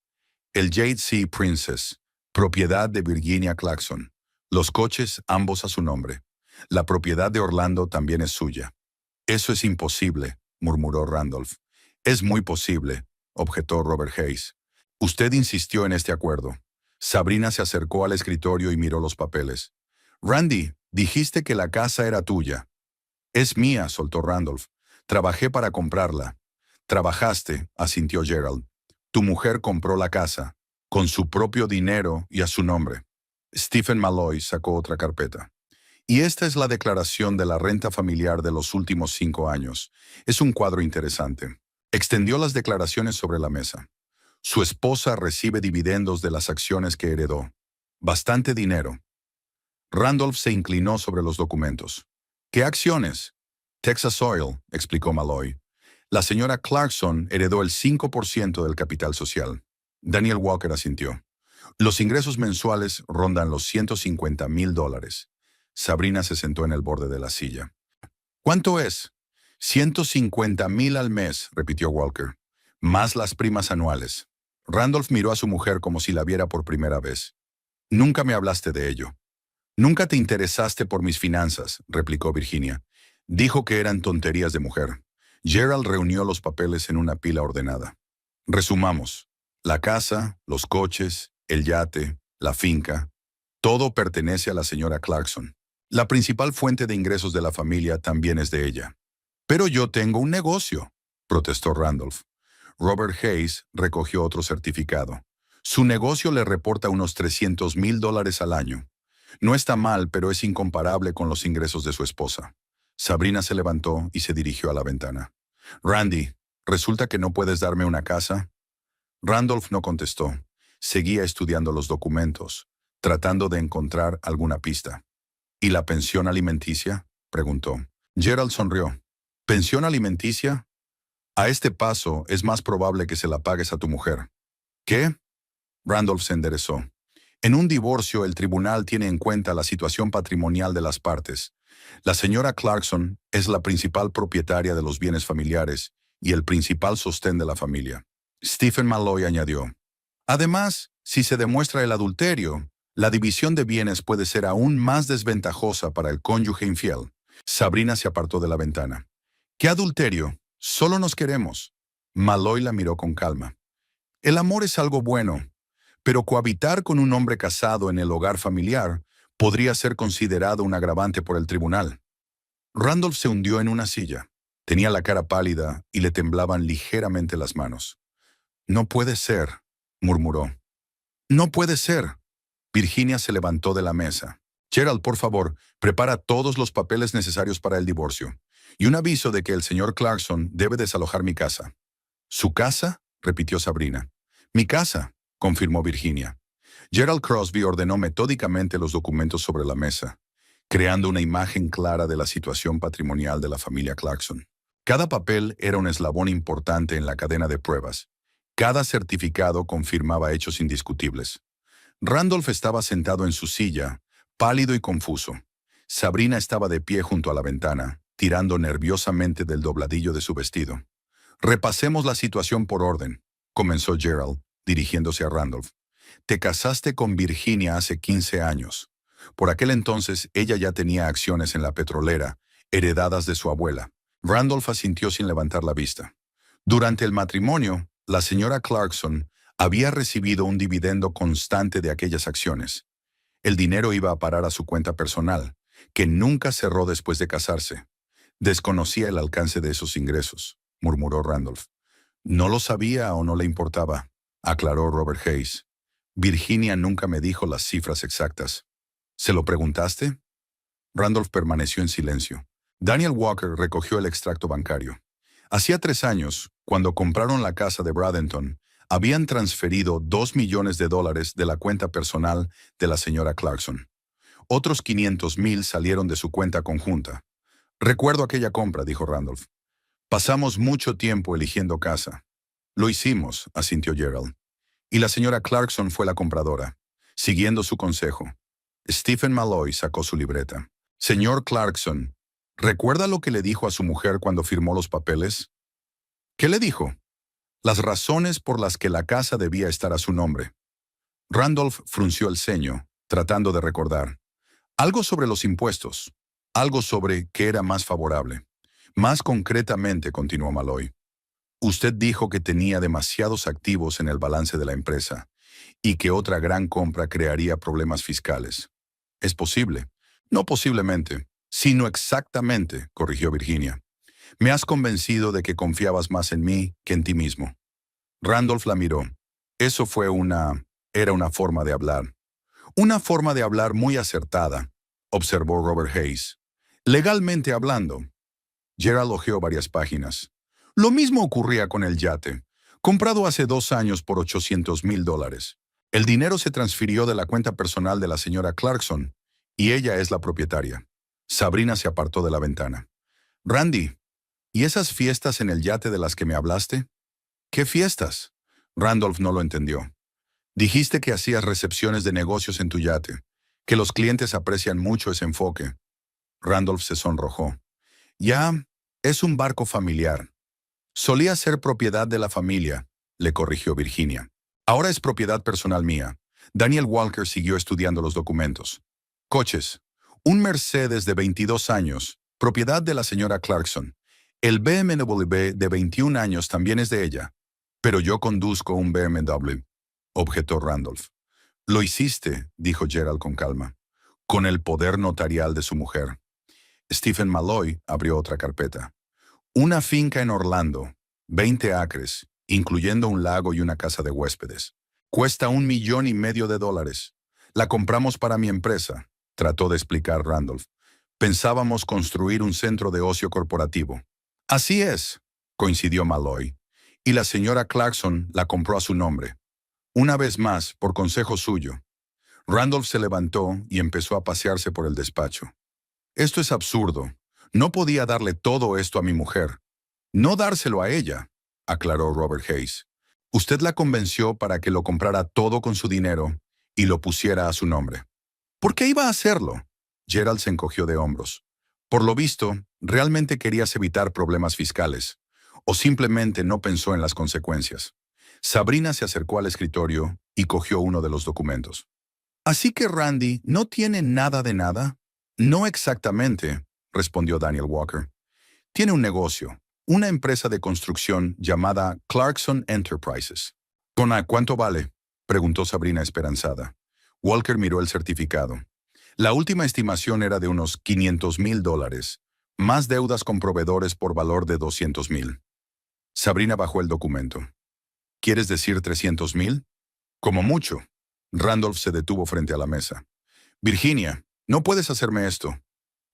«El Jade Sea Princess, propiedad de Virginia Clarkson. Los coches, ambos a su nombre. La propiedad de Orlando también es suya». «Eso es imposible», murmuró Randolph. «Es muy posible», objetó Robert Hayes. «Usted insistió en este acuerdo». Sabrina se acercó al escritorio y miró los papeles. «Randy, dijiste que la casa era tuya». «Es mía», soltó Randolph. «Trabajé para comprarla». «Trabajaste», asintió Gerald. «Tu mujer compró la casa, con su propio dinero y a su nombre». Stephen Malloy sacó otra carpeta. «Y esta es la declaración de la renta familiar de los últimos 5 años. Es un cuadro interesante». Extendió las declaraciones sobre la mesa. «Su esposa recibe dividendos de las acciones que heredó. Bastante dinero». Randolph se inclinó sobre los documentos. «¿Qué acciones?». «Texas Oil», explicó Malloy. «La señora Clarkson heredó el 5% del capital social». Daniel Walker asintió. «Los ingresos mensuales rondan los $150,000. Sabrina se sentó en el borde de la silla. «¿Cuánto es?». $150,000 al mes», repitió Walker. «Más las primas anuales». Randolph miró a su mujer como si la viera por primera vez. «Nunca me hablaste de ello». «Nunca te interesaste por mis finanzas», replicó Virginia. Dijo que eran tonterías de mujer. Gerald reunió los papeles en una pila ordenada. «Resumamos. La casa, los coches, el yate, la finca, todo pertenece a la señora Clarkson. La principal fuente de ingresos de la familia también es de ella». «Pero yo tengo un negocio», protestó Randolph. Robert Hayes recogió otro certificado. «Su negocio le reporta unos $300,000 al año. No está mal, pero es incomparable con los ingresos de su esposa». Sabrina se levantó y se dirigió a la ventana. «Randy, ¿resulta que no puedes darme una casa?». Randolph no contestó. Seguía estudiando los documentos, tratando de encontrar alguna pista. «¿Y la pensión alimenticia?», preguntó. Gerald sonrió. «¿Pensión alimenticia? A este paso es más probable que se la pagues a tu mujer». «¿Qué?». Randolph se enderezó. «En un divorcio, el tribunal tiene en cuenta la situación patrimonial de las partes. La señora Clarkson es la principal propietaria de los bienes familiares y el principal sostén de la familia. Stephen Malloy añadió: además, si se demuestra el adulterio, la división de bienes puede ser aún más desventajosa para el cónyuge infiel. Sabrina se apartó de la ventana. ¿Qué adulterio? Solo nos queremos. Malloy la miró con calma. El amor es algo bueno, pero cohabitar con un hombre casado en el hogar familiar podría ser considerado un agravante por el tribunal. Randolph se hundió en una silla. Tenía la cara pálida y le temblaban ligeramente las manos. No puede ser, murmuró. No puede ser. Virginia se levantó de la mesa. Gerald, por favor, prepara todos los papeles necesarios para el divorcio. Y un aviso de que el señor Clarkson debe desalojar mi casa. ¿Su casa?, repitió Sabrina. Mi casa, confirmó Virginia. Gerald Crosby ordenó metódicamente los documentos sobre la mesa, creando una imagen clara de la situación patrimonial de la familia Clarkson. Cada papel era un eslabón importante en la cadena de pruebas. Cada certificado confirmaba hechos indiscutibles. Randolph estaba sentado en su silla, pálido y confuso. Sabrina estaba de pie junto a la ventana, tirando nerviosamente del dobladillo de su vestido. Repasemos la situación por orden, comenzó Gerald, dirigiéndose a Randolph. Te casaste con Virginia hace 15 años. Por aquel entonces ella ya tenía acciones en la petrolera, heredadas de su abuela. Randolph asintió sin levantar la vista. Durante el matrimonio, la señora Clarkson había recibido un dividendo constante de aquellas acciones. El dinero iba a parar a su cuenta personal, que nunca cerró después de casarse. Desconocía el alcance de esos ingresos, murmuró Randolph. No lo sabía o no le importaba, aclaró Robert Hayes. Virginia nunca me dijo las cifras exactas. ¿Se lo preguntaste? Randolph permaneció en silencio. Daniel Walker recogió el extracto bancario. Hacía 3 años, cuando compraron la casa de Bradenton, habían transferido $2 millones de la cuenta personal de la señora Clarkson. Otros 500,000 salieron de su cuenta conjunta. Recuerdo aquella compra, dijo Randolph. Pasamos mucho tiempo eligiendo casa. Lo hicimos, asintió Gerald. Y la señora Clarkson fue la compradora, siguiendo su consejo. Stephen Malloy sacó su libreta. Señor Clarkson, ¿recuerda lo que le dijo a su mujer cuando firmó los papeles? ¿Qué le dijo? Las razones por las que la casa debía estar a su nombre. Randolph frunció el ceño, tratando de recordar. Algo sobre los impuestos. Algo sobre qué era más favorable. Más concretamente, continuó Malloy. Usted dijo que tenía demasiados activos en el balance de la empresa y que otra gran compra crearía problemas fiscales. Es posible. No posiblemente, sino exactamente, corrigió Virginia. Me has convencido de que confiabas más en mí que en ti mismo. Randolph la miró. Eso era una forma de hablar. Una forma de hablar muy acertada, observó Robert Hayes. Legalmente hablando. Gerald hojeó varias páginas. Lo mismo ocurría con el yate, comprado hace 2 años por $800,000. El dinero se transfirió de la cuenta personal de la señora Clarkson, y ella es la propietaria. Sabrina se apartó de la ventana. Randy, ¿y esas fiestas en el yate de las que me hablaste? ¿Qué fiestas? Randolph no lo entendió. Dijiste que hacías recepciones de negocios en tu yate, que los clientes aprecian mucho ese enfoque. Randolph se sonrojó. Ya, es un barco familiar. Solía ser propiedad de la familia, le corrigió Virginia. Ahora es propiedad personal mía. Daniel Walker siguió estudiando los documentos. Coches. Un Mercedes de 22 años, propiedad de la señora Clarkson. El BMW de 21 años también es de ella. Pero yo conduzco un BMW, objetó Randolph. Lo hiciste, dijo Gerald con calma, con el poder notarial de su mujer. Stephen Malloy abrió otra carpeta. Una finca en Orlando, 20 acres, incluyendo un lago y una casa de huéspedes. Cuesta $1,500,000. La compramos para mi empresa, trató de explicar Randolph. Pensábamos construir un centro de ocio corporativo. Así es, coincidió Malloy. Y la señora Clarkson la compró a su nombre. Una vez más, por consejo suyo. Randolph se levantó y empezó a pasearse por el despacho. Esto es absurdo. No podía darle todo esto a mi mujer. No dárselo a ella, aclaró Robert Hayes. Usted la convenció para que lo comprara todo con su dinero y lo pusiera a su nombre. ¿Por qué iba a hacerlo? Gerald se encogió de hombros. Por lo visto, realmente querías evitar problemas fiscales. ¿O simplemente no pensó en las consecuencias? Sabrina se acercó al escritorio y cogió uno de los documentos. ¿Así que Randy no tiene nada de nada? No exactamente, respondió Daniel Walker. Tiene un negocio, una empresa de construcción llamada Clarkson Enterprises. ¿Cuánto vale?, preguntó Sabrina esperanzada. Walker miró el certificado. La última estimación era de unos $500,000, más deudas con proveedores por valor de $200,000. Sabrina bajó el documento. ¿Quieres decir 300,000? Como mucho. Randolph se detuvo frente a la mesa. Virginia, no puedes hacerme esto.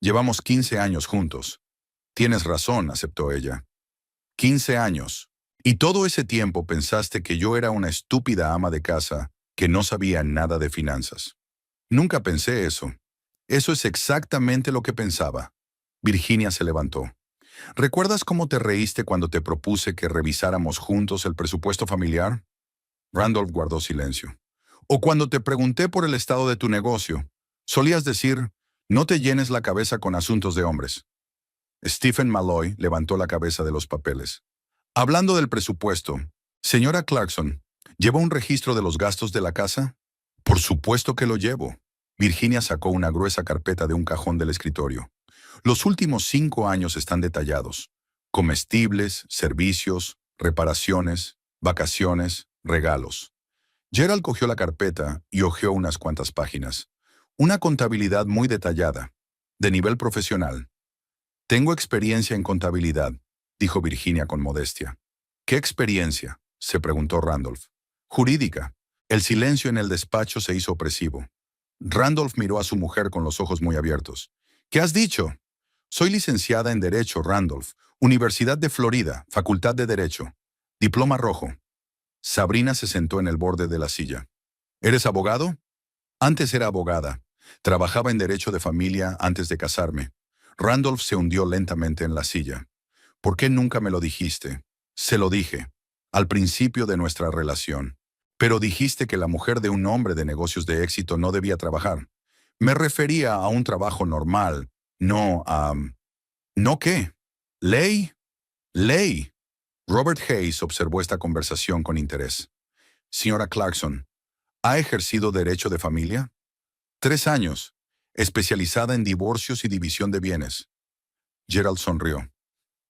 Llevamos 15 años juntos. Tienes razón, aceptó ella. 15 años. Y todo ese tiempo pensaste que yo era una estúpida ama de casa que no sabía nada de finanzas. Nunca pensé eso. Eso es exactamente lo que pensaba. Virginia se levantó. ¿Recuerdas cómo te reíste cuando te propuse que revisáramos juntos el presupuesto familiar? Randolph guardó silencio. O cuando te pregunté por el estado de tu negocio, solías decir, no te llenes la cabeza con asuntos de hombres. Stephen Malloy levantó la cabeza de los papeles. Hablando del presupuesto, señora Clarkson, ¿lleva un registro de los gastos de la casa? Por supuesto que lo llevo. Virginia sacó una gruesa carpeta de un cajón del escritorio. Los últimos 5 años están detallados. Comestibles, servicios, reparaciones, vacaciones, regalos. Gerald cogió la carpeta y hojeó unas cuantas páginas. Una contabilidad muy detallada, de nivel profesional. Tengo experiencia en contabilidad, dijo Virginia con modestia. ¿Qué experiencia?, se preguntó Randolph. Jurídica. El silencio en el despacho se hizo opresivo. Randolph miró a su mujer con los ojos muy abiertos. ¿Qué has dicho? Soy licenciada en Derecho, Randolph. Universidad de Florida, Facultad de Derecho. Diploma rojo. Sabrina se sentó en el borde de la silla. ¿Eres abogado? Antes era abogada. Trabajaba en derecho de familia antes de casarme. Randolph se hundió lentamente en la silla. ¿Por qué nunca me lo dijiste? Se lo dije, al principio de nuestra relación. Pero dijiste que la mujer de un hombre de negocios de éxito no debía trabajar. Me refería a un trabajo normal, no a... ¿No qué? ¿Ley? Ley. Robert Hayes observó esta conversación con interés. Señora Clarkson, ¿ha ejercido derecho de familia? 3 años, especializada en divorcios y división de bienes. Gerald sonrió.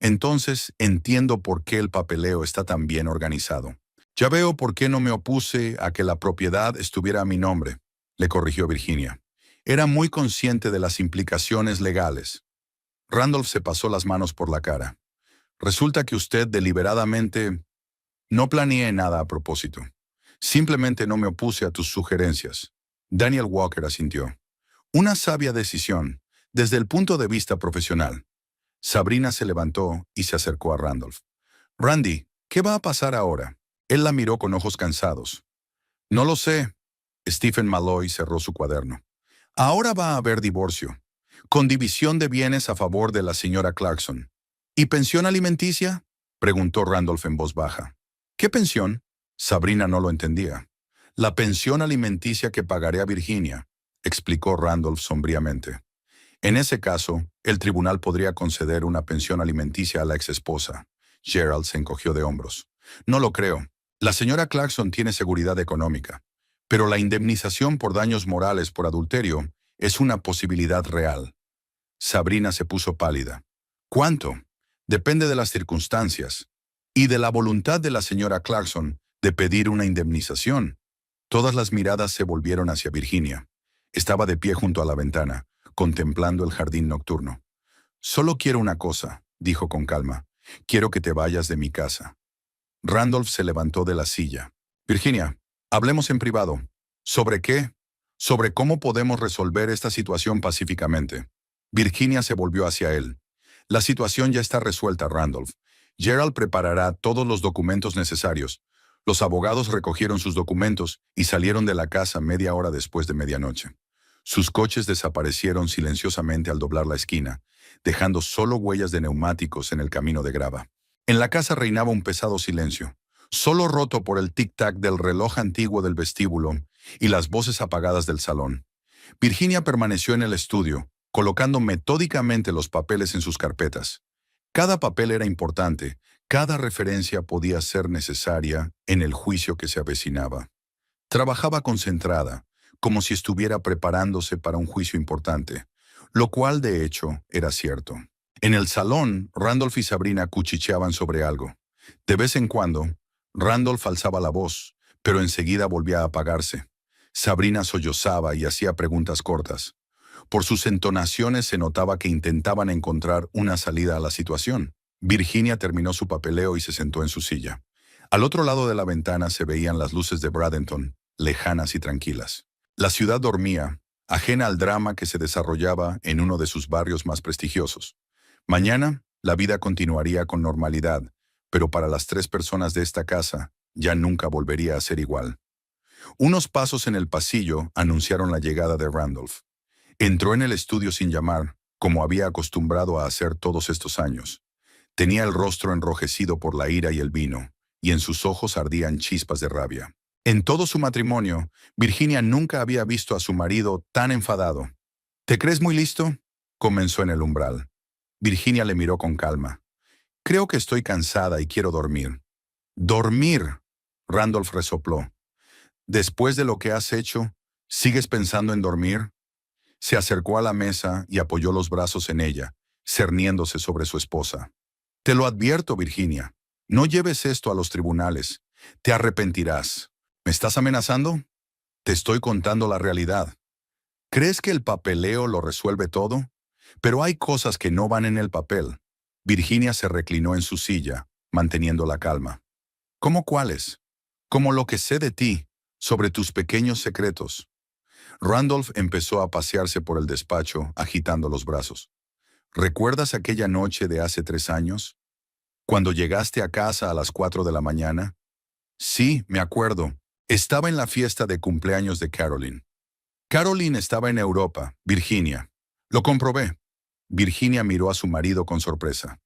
Entonces entiendo por qué el papeleo está tan bien organizado. Ya veo por qué no me opuse a que la propiedad estuviera a mi nombre, le corrigió Virginia. Era muy consciente de las implicaciones legales. Randolph se pasó las manos por la cara. Resulta que usted deliberadamente... No planeé nada a propósito. Simplemente no me opuse a tus sugerencias. Daniel Walker asintió. Una sabia decisión, desde el punto de vista profesional. Sabrina se levantó y se acercó a Randolph. Randy, ¿qué va a pasar ahora? Él la miró con ojos cansados. No lo sé. Stephen Malloy cerró su cuaderno. Ahora va a haber divorcio, con división de bienes a favor de la señora Clarkson. ¿Y pensión alimenticia?, preguntó Randolph en voz baja. ¿Qué pensión? Sabrina no lo entendía. La pensión alimenticia que pagaré a Virginia, explicó Randolph sombríamente. En ese caso, el tribunal podría conceder una pensión alimenticia a la exesposa. Gerald se encogió de hombros. No lo creo. La señora Clarkson tiene seguridad económica, pero la indemnización por daños morales por adulterio es una posibilidad real. Sabrina se puso pálida. ¿Cuánto? Depende de las circunstancias y de la voluntad de la señora Clarkson de pedir una indemnización. Todas las miradas se volvieron hacia Virginia. Estaba de pie junto a la ventana, contemplando el jardín nocturno. Solo quiero una cosa, dijo con calma. Quiero que te vayas de mi casa. Randolph se levantó de la silla. Virginia, hablemos en privado. ¿Sobre qué? Sobre cómo podemos resolver esta situación pacíficamente. Virginia se volvió hacia él. La situación ya está resuelta, Randolph. Gerald preparará todos los documentos necesarios. Los abogados recogieron sus documentos y salieron de la casa media hora después de medianoche. Sus coches desaparecieron silenciosamente al doblar la esquina, dejando solo huellas de neumáticos en el camino de grava. En la casa reinaba un pesado silencio, solo roto por el tic-tac del reloj antiguo del vestíbulo y las voces apagadas del salón. Virginia permaneció en el estudio, colocando metódicamente los papeles en sus carpetas. Cada papel era importante, Cada referencia podía ser necesaria en el juicio que se avecinaba. Trabajaba concentrada, como si estuviera preparándose para un juicio importante, lo cual de hecho era cierto. En el salón, Randolph y Sabrina cuchicheaban sobre algo. De vez en cuando, Randolph alzaba la voz, pero enseguida volvía a apagarse. Sabrina sollozaba y hacía preguntas cortas. Por sus entonaciones se notaba que intentaban encontrar una salida a la situación. Virginia terminó su papeleo y se sentó en su silla. Al otro lado de la ventana se veían las luces de Bradenton, lejanas y tranquilas. La ciudad dormía, ajena al drama que se desarrollaba en uno de sus barrios más prestigiosos. Mañana, la vida continuaría con normalidad, pero para las 3 personas de esta casa, ya nunca volvería a ser igual. Unos pasos en el pasillo anunciaron la llegada de Randolph. Entró en el estudio sin llamar, como había acostumbrado a hacer todos estos años. Tenía el rostro enrojecido por la ira y el vino, y en sus ojos ardían chispas de rabia. En todo su matrimonio, Virginia nunca había visto a su marido tan enfadado. ¿Te crees muy listo?, comenzó en el umbral. Virginia le miró con calma. Creo que estoy cansada y quiero dormir. ¿Dormir?, Randolph resopló. Después de lo que has hecho, ¿sigues pensando en dormir? Se acercó a la mesa y apoyó los brazos en ella, cerniéndose sobre su esposa. Te lo advierto, Virginia. No lleves esto a los tribunales. Te arrepentirás. ¿Me estás amenazando? Te estoy contando la realidad. ¿Crees que el papeleo lo resuelve todo? Pero hay cosas que no van en el papel. Virginia se reclinó en su silla, manteniendo la calma. ¿Cómo cuáles? Como lo que sé de ti, sobre tus pequeños secretos. Randolph empezó a pasearse por el despacho, agitando los brazos. ¿Recuerdas aquella noche de hace 3 años? ¿Cuando llegaste a casa a las 4 de la mañana? Sí, me acuerdo. Estaba en la fiesta de cumpleaños de Caroline. Caroline estaba en Europa, Virginia. Lo comprobé. Virginia miró a su marido con sorpresa.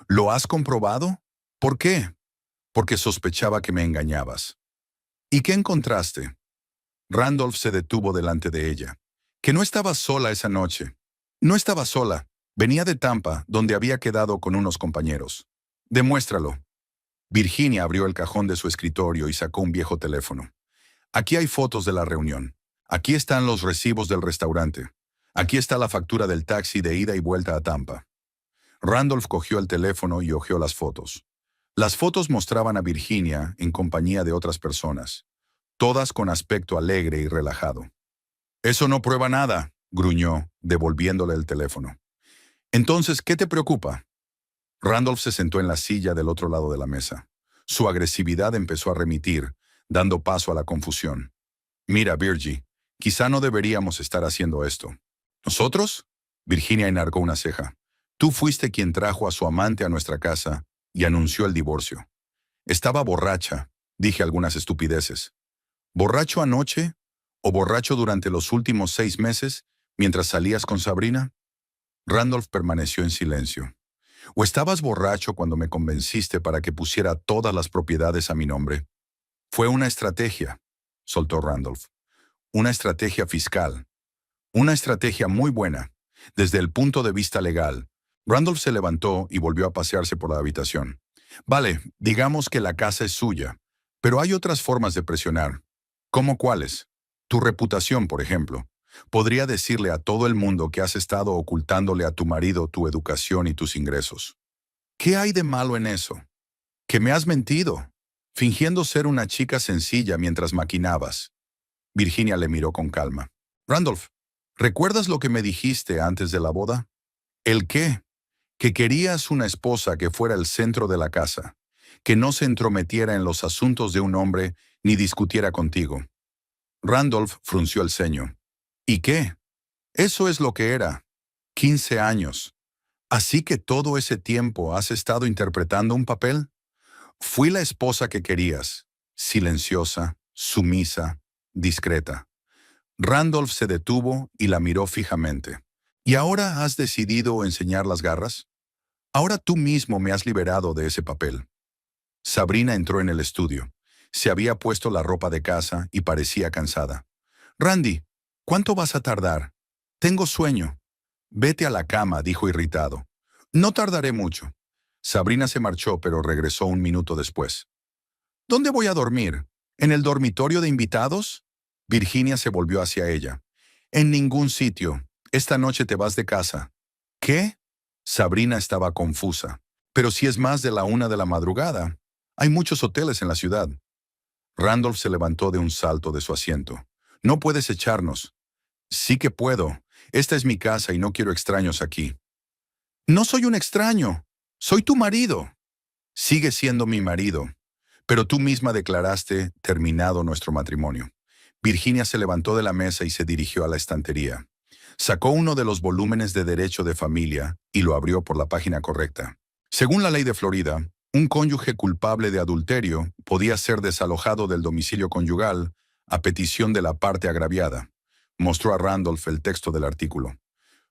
¿Lo has comprobado? ¿Por qué? Porque sospechaba que me engañabas. ¿Y qué encontraste? Randolph se detuvo delante de ella. Que no estaba sola esa noche. No estaba sola. Venía de Tampa, donde había quedado con unos compañeros. Demuéstralo. Virginia abrió el cajón de su escritorio y sacó un viejo teléfono. Aquí hay fotos de la reunión. Aquí están los recibos del restaurante. Aquí está la factura del taxi de ida y vuelta a Tampa. Randolph cogió el teléfono y hojeó las fotos. Las fotos mostraban a Virginia en compañía de otras personas, todas con aspecto alegre y relajado. Eso no prueba nada, gruñó, devolviéndole el teléfono. Entonces, ¿qué te preocupa? Randolph se sentó en la silla del otro lado de la mesa. Su agresividad empezó a remitir, dando paso a la confusión. Mira, Virgie, quizá no deberíamos estar haciendo esto. ¿Nosotros? Virginia enarcó una ceja. Tú fuiste quien trajo a su amante a nuestra casa y anunció el divorcio. Estaba borracha, dije algunas estupideces. ¿Borracho anoche o borracho durante los últimos 6 meses mientras salías con Sabrina? Randolph permaneció en silencio. ¿O estabas borracho cuando me convenciste para que pusiera todas las propiedades a mi nombre? Fue una estrategia, soltó Randolph. Una estrategia fiscal. Una estrategia muy buena. Desde el punto de vista legal. Randolph se levantó y volvió a pasearse por la habitación. Vale, digamos que la casa es suya, pero hay otras formas de presionar. ¿Cómo cuáles? Tu reputación, por ejemplo. Podría decirle a todo el mundo que has estado ocultándole a tu marido tu educación y tus ingresos. ¿Qué hay de malo en eso? Que me has mentido, fingiendo ser una chica sencilla mientras maquinabas. Virginia le miró con calma. Randolph, ¿recuerdas lo que me dijiste antes de la boda? ¿El qué? Que querías una esposa que fuera el centro de la casa, que no se entrometiera en los asuntos de un hombre ni discutiera contigo. Randolph frunció el ceño. ¿Y qué? Eso es lo que era. 15 años. ¿Así que todo ese tiempo has estado interpretando un papel? Fui la esposa que querías, silenciosa, sumisa, discreta. Randolph se detuvo y la miró fijamente. ¿Y ahora has decidido enseñar las garras? Ahora tú mismo me has liberado de ese papel. Sabrina entró en el estudio. Se había puesto la ropa de casa y parecía cansada. Randy, ¿cuánto vas a tardar? Tengo sueño. Vete a la cama, dijo irritado. No tardaré mucho. Sabrina se marchó, pero regresó un minuto después. ¿Dónde voy a dormir? ¿En el dormitorio de invitados? Virginia se volvió hacia ella. En ningún sitio. Esta noche te vas de casa. ¿Qué? Sabrina estaba confusa. Pero si es más de la 1 de la madrugada. Hay muchos hoteles en la ciudad. Randolph se levantó de un salto de su asiento. No puedes echarnos. Sí que puedo. Esta es mi casa y no quiero extraños aquí. No soy un extraño. Soy tu marido. Sigue siendo mi marido. Pero tú misma declaraste terminado nuestro matrimonio. Virginia se levantó de la mesa y se dirigió a la estantería. Sacó uno de los volúmenes de Derecho de Familia y lo abrió por la página correcta. Según la ley de Florida, un cónyuge culpable de adulterio podía ser desalojado del domicilio conyugal a petición de la parte agraviada. Mostró a Randolph el texto del artículo.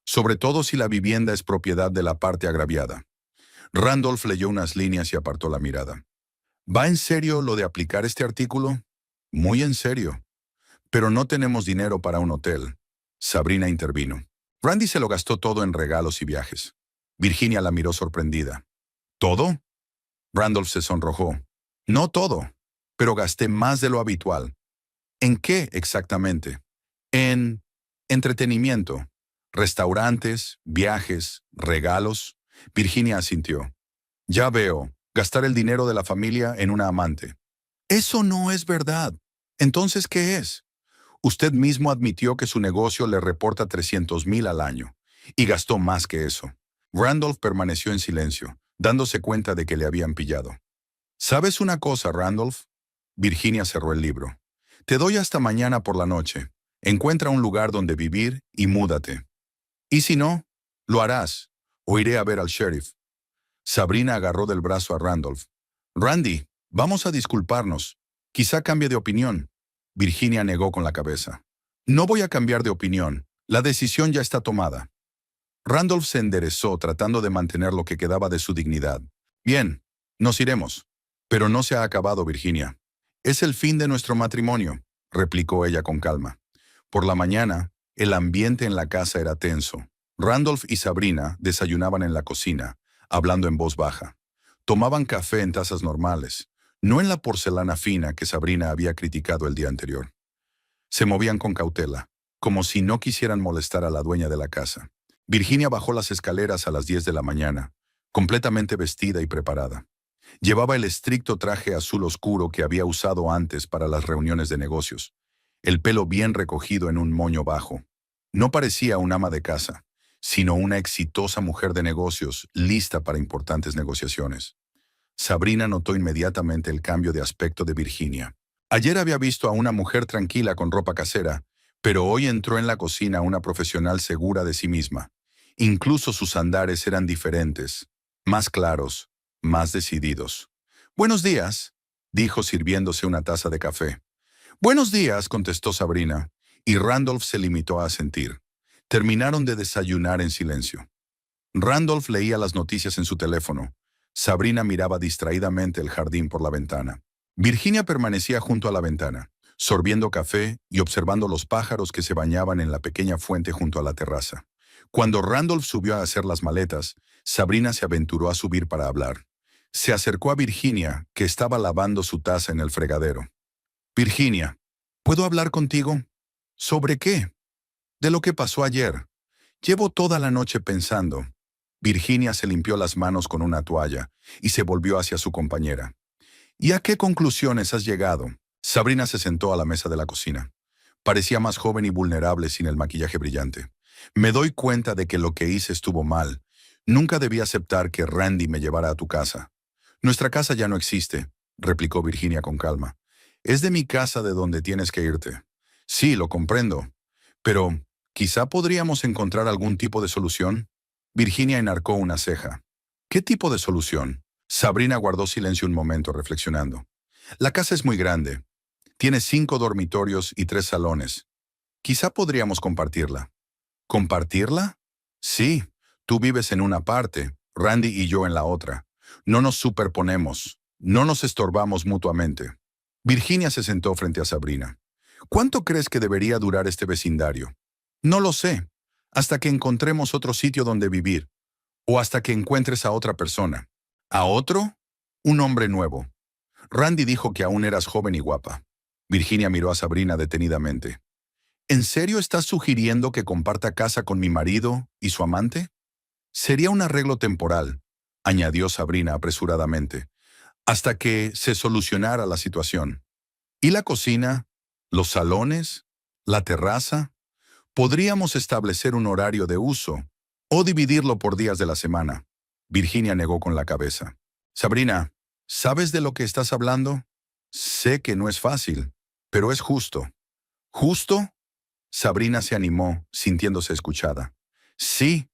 Sobre todo si la vivienda es propiedad de la parte agraviada. Randolph leyó unas líneas y apartó la mirada. ¿Va en serio lo de aplicar este artículo? Muy en serio. Pero no tenemos dinero para un hotel. Sabrina intervino. Randy se lo gastó todo en regalos y viajes. Virginia la miró sorprendida. ¿Todo? Randolph se sonrojó. No todo, pero gasté más de lo habitual. ¿En qué exactamente? En entretenimiento, restaurantes, viajes, regalos. Virginia asintió. Ya veo, gastar el dinero de la familia en una amante. Eso no es verdad. Entonces, ¿qué es? Usted mismo admitió que su negocio le reporta 300,000 al año, y gastó más que eso. Randolph permaneció en silencio, dándose cuenta de que le habían pillado. ¿Sabes una cosa, Randolph? Virginia cerró el libro. Te doy hasta mañana por la noche. Encuentra un lugar donde vivir y múdate. Y si no, lo harás, o iré a ver al sheriff. Sabrina agarró del brazo a Randolph. Randy, vamos a disculparnos. Quizá cambie de opinión. Virginia negó con la cabeza. No voy a cambiar de opinión. La decisión ya está tomada. Randolph se enderezó tratando de mantener lo que quedaba de su dignidad. Bien, nos iremos. Pero no se ha acabado, Virginia. Es el fin de nuestro matrimonio, replicó ella con calma. Por la mañana, el ambiente en la casa era tenso. Randolph y Sabrina desayunaban en la cocina, hablando en voz baja. Tomaban café en tazas normales, no en la porcelana fina que Sabrina había criticado el día anterior. Se movían con cautela, como si no quisieran molestar a la dueña de la casa. Virginia bajó las escaleras a las 10 de la mañana, completamente vestida y preparada. Llevaba el estricto traje azul oscuro que había usado antes para las reuniones de negocios, el pelo bien recogido en un moño bajo. No parecía un ama de casa, sino una exitosa mujer de negocios lista para importantes negociaciones. Sabrina notó inmediatamente el cambio de aspecto de Virginia. Ayer había visto a una mujer tranquila con ropa casera, pero hoy entró en la cocina una profesional segura de sí misma. Incluso sus andares eran diferentes, más claros, más decididos. «Buenos días», dijo sirviéndose una taza de café. «Buenos días», contestó Sabrina, y Randolph se limitó a asentir. Terminaron de desayunar en silencio. Randolph leía las noticias en su teléfono. Sabrina miraba distraídamente el jardín por la ventana. Virginia permanecía junto a la ventana, sorbiendo café y observando los pájaros que se bañaban en la pequeña fuente junto a la terraza. Cuando Randolph subió a hacer las maletas, Sabrina se aventuró a subir para hablar. Se acercó a Virginia, que estaba lavando su taza en el fregadero. «Virginia, ¿puedo hablar contigo?» «¿Sobre qué?» «De lo que pasó ayer. Llevo toda la noche pensando». Virginia se limpió las manos con una toalla y se volvió hacia su compañera. «¿Y a qué conclusiones has llegado?» Sabrina se sentó a la mesa de la cocina. Parecía más joven y vulnerable sin el maquillaje brillante. «Me doy cuenta de que lo que hice estuvo mal. Nunca debí aceptar que Randy me llevara a tu casa». «Nuestra casa ya no existe», replicó Virginia con calma. «Es de mi casa de donde tienes que irte». «Sí, lo comprendo. Pero quizá podríamos encontrar algún tipo de solución». Virginia enarcó una ceja. «¿Qué tipo de solución?» Sabrina guardó silencio un momento reflexionando. «La casa es muy grande. Tiene 5 dormitorios y 3 salones. Quizá podríamos compartirla». ¿Compartirla? Sí, tú vives en una parte, Randy y yo en la otra. No nos superponemos, no nos estorbamos mutuamente. Virginia se sentó frente a Sabrina. ¿Cuánto crees que debería durar este vecindario? No lo sé, hasta que encontremos otro sitio donde vivir, o hasta que encuentres a otra persona. ¿A otro? Un hombre nuevo. Randy dijo que aún eras joven y guapa. Virginia miró a Sabrina detenidamente. ¿En serio estás sugiriendo que comparta casa con mi marido y su amante? Sería un arreglo temporal, añadió Sabrina apresuradamente, hasta que se solucionara la situación. ¿Y la cocina? ¿Los salones? ¿La terraza? Podríamos establecer un horario de uso o dividirlo por días de la semana. Virginia negó con la cabeza. Sabrina, ¿sabes de lo que estás hablando? Sé que no es fácil, pero es justo. ¿Justo? Sabrina se animó, sintiéndose escuchada. Sí,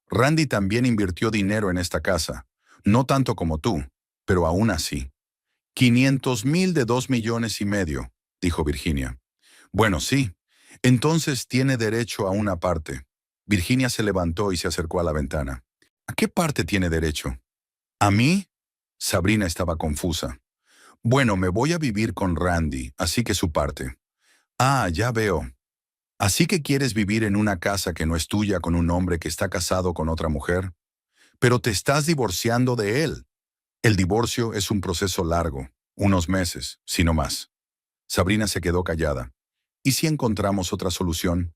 Randy también invirtió dinero en esta casa. No tanto como tú, pero aún así. 500,000 de 2,5 millones, dijo Virginia. Bueno, sí. Entonces tiene derecho a una parte. Virginia se levantó y se acercó a la ventana. ¿A qué parte tiene derecho? ¿A mí? Sabrina estaba confusa. Bueno, me voy a vivir con Randy, así que su parte. Ah, ya veo. Así que quieres vivir en una casa que no es tuya con un hombre que está casado con otra mujer, pero te estás divorciando de él. El divorcio es un proceso largo, unos meses, si no más. Sabrina se quedó callada. ¿Y si encontramos otra solución?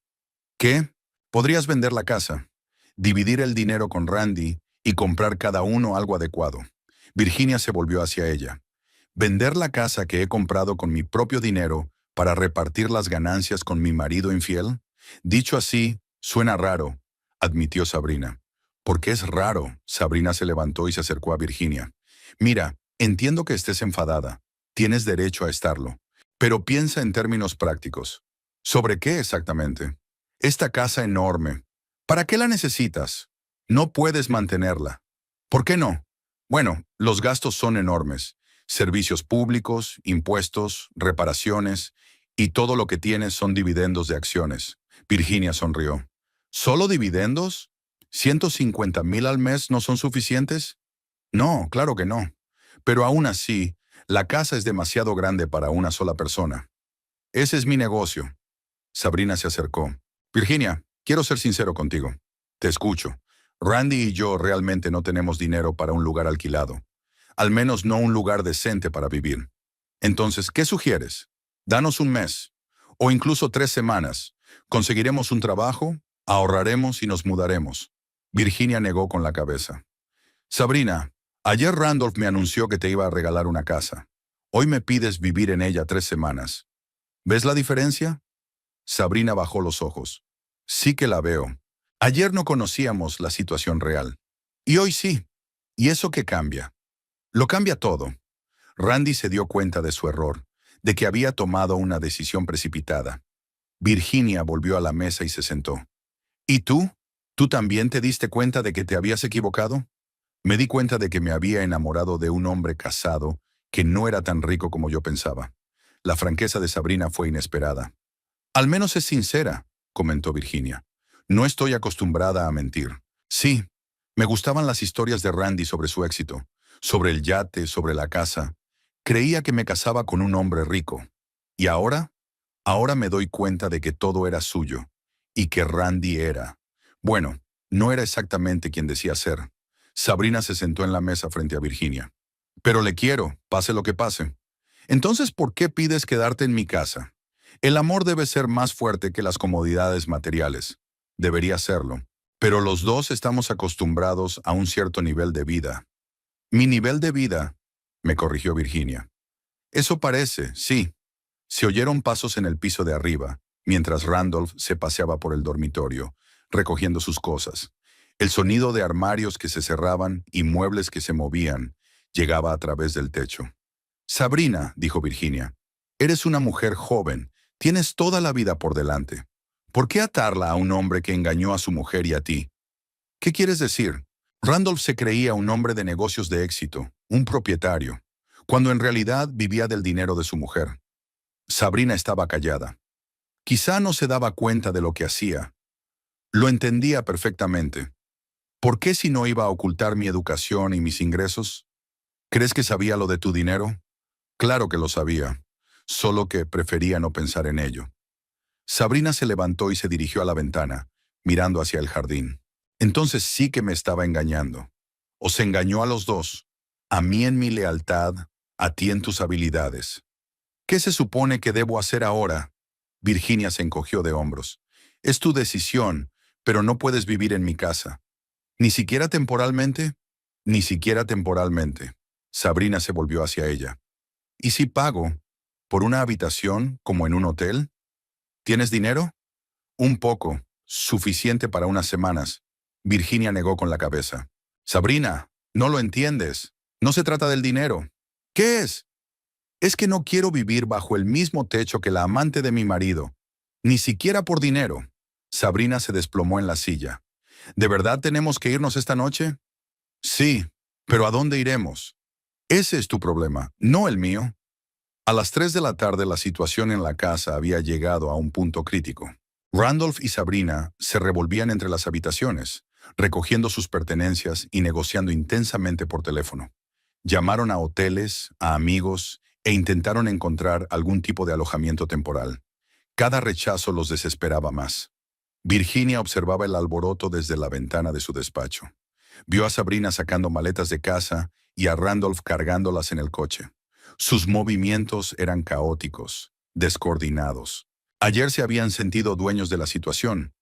¿Qué? Podrías vender la casa, dividir el dinero con Randy y comprar cada uno algo adecuado. Virginia se volvió hacia ella. ¿Vender la casa que he comprado con mi propio dinero para repartir las ganancias con mi marido infiel? Dicho así, suena raro, admitió Sabrina. ¿Por qué es raro? Sabrina se levantó y se acercó a Virginia. Mira, entiendo que estés enfadada. Tienes derecho a estarlo. Pero piensa en términos prácticos. ¿Sobre qué exactamente? Esta casa enorme. ¿Para qué la necesitas? No puedes mantenerla. ¿Por qué no? Bueno, los gastos son enormes. Servicios públicos, impuestos, reparaciones, y todo lo que tienes son dividendos de acciones. Virginia sonrió. ¿Solo dividendos? ¿150,000 al mes no son suficientes? No, claro que no. Pero aún así, la casa es demasiado grande para una sola persona. Ese es mi negocio. Sabrina se acercó. Virginia, quiero ser sincero contigo. Te escucho. Randy y yo realmente no tenemos dinero para un lugar alquilado. Al menos no un lugar decente para vivir. Entonces, ¿qué sugieres? Danos un mes, o incluso 3 semanas. Conseguiremos un trabajo, ahorraremos y nos mudaremos. Virginia negó con la cabeza. Sabrina, ayer Randolph me anunció que te iba a regalar una casa. Hoy me pides vivir en ella 3 semanas. ¿Ves la diferencia? Sabrina bajó los ojos. Sí que la veo. Ayer no conocíamos la situación real. Y hoy sí. ¿Y eso qué cambia? Lo cambia todo. Randy se dio cuenta de su error, de que había tomado una decisión precipitada. Virginia volvió a la mesa y se sentó. ¿Y tú? ¿Tú también te diste cuenta de que te habías equivocado? Me di cuenta de que me había enamorado de un hombre casado que no era tan rico como yo pensaba. La franqueza de Sabrina fue inesperada. Al menos es sincera, comentó Virginia. No estoy acostumbrada a mentir. Sí, me gustaban las historias de Randy sobre su éxito, sobre el yate, sobre la casa. Creía que me casaba con un hombre rico. ¿Y ahora? Ahora me doy cuenta de que todo era suyo, y que Randy era. Bueno, no era exactamente quien decía ser. Sabrina se sentó en la mesa frente a Virginia. Pero le quiero, pase lo que pase. Entonces, ¿por qué pides quedarte en mi casa? El amor debe ser más fuerte que las comodidades materiales. Debería serlo. Pero los dos estamos acostumbrados a un cierto nivel de vida. Mi nivel de vida, me corrigió Virginia. Eso parece, sí. Se oyeron pasos en el piso de arriba, mientras Randolph se paseaba por el dormitorio, recogiendo sus cosas. El sonido de armarios que se cerraban y muebles que se movían llegaba a través del techo. Sabrina, dijo Virginia, eres una mujer joven, tienes toda la vida por delante. ¿Por qué atarla a un hombre que engañó a su mujer y a ti? ¿Qué quieres decir? Randolph se creía un hombre de negocios de éxito, un propietario, cuando en realidad vivía del dinero de su mujer. Sabrina estaba callada. Quizá no se daba cuenta de lo que hacía. Lo entendía perfectamente. ¿Por qué si no iba a ocultar mi educación y mis ingresos? ¿Crees que sabía lo de tu dinero? Claro que lo sabía, solo que prefería no pensar en ello. Sabrina se levantó y se dirigió a la ventana, mirando hacia el jardín. Entonces sí que me estaba engañando. Os engañó a los dos. A mí en mi lealtad, a ti en tus habilidades. ¿Qué se supone que debo hacer ahora? Virginia se encogió de hombros. Es tu decisión, pero no puedes vivir en mi casa. ¿Ni siquiera temporalmente? Ni siquiera temporalmente. Sabrina se volvió hacia ella. ¿Y si pago? ¿Por una habitación, como en un hotel? ¿Tienes dinero? Un poco, suficiente para unas semanas. Virginia negó con la cabeza. Sabrina, no lo entiendes. No se trata del dinero. ¿Qué es? Es que no quiero vivir bajo el mismo techo que la amante de mi marido. Ni siquiera por dinero. Sabrina se desplomó en la silla. ¿De verdad tenemos que irnos esta noche? Sí, pero ¿a dónde iremos? Ese es tu problema, no el mío. A las 3 de la tarde la situación en la casa había llegado a un punto crítico. Randolph y Sabrina se revolvían entre las habitaciones, recogiendo sus pertenencias y negociando intensamente por teléfono. Llamaron a hoteles, a amigos, e intentaron encontrar algún tipo de alojamiento temporal. Cada rechazo los desesperaba más. Virginia observaba el alboroto desde la ventana de su despacho. Vio a Sabrina sacando maletas de casa y a Randolph cargándolas en el coche. Sus movimientos eran caóticos, descoordinados. Ayer se habían sentido dueños de la situación,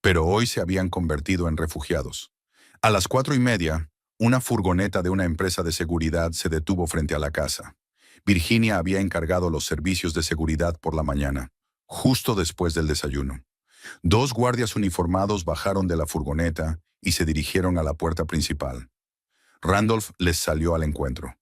pero hoy se habían convertido en refugiados. A las 4:30, una furgoneta de una empresa de seguridad se detuvo frente a la casa. Virginia había encargado los servicios de seguridad por la mañana, justo después del desayuno. Dos guardias uniformados bajaron de la furgoneta y se dirigieron a la puerta principal. Randolph les salió al encuentro.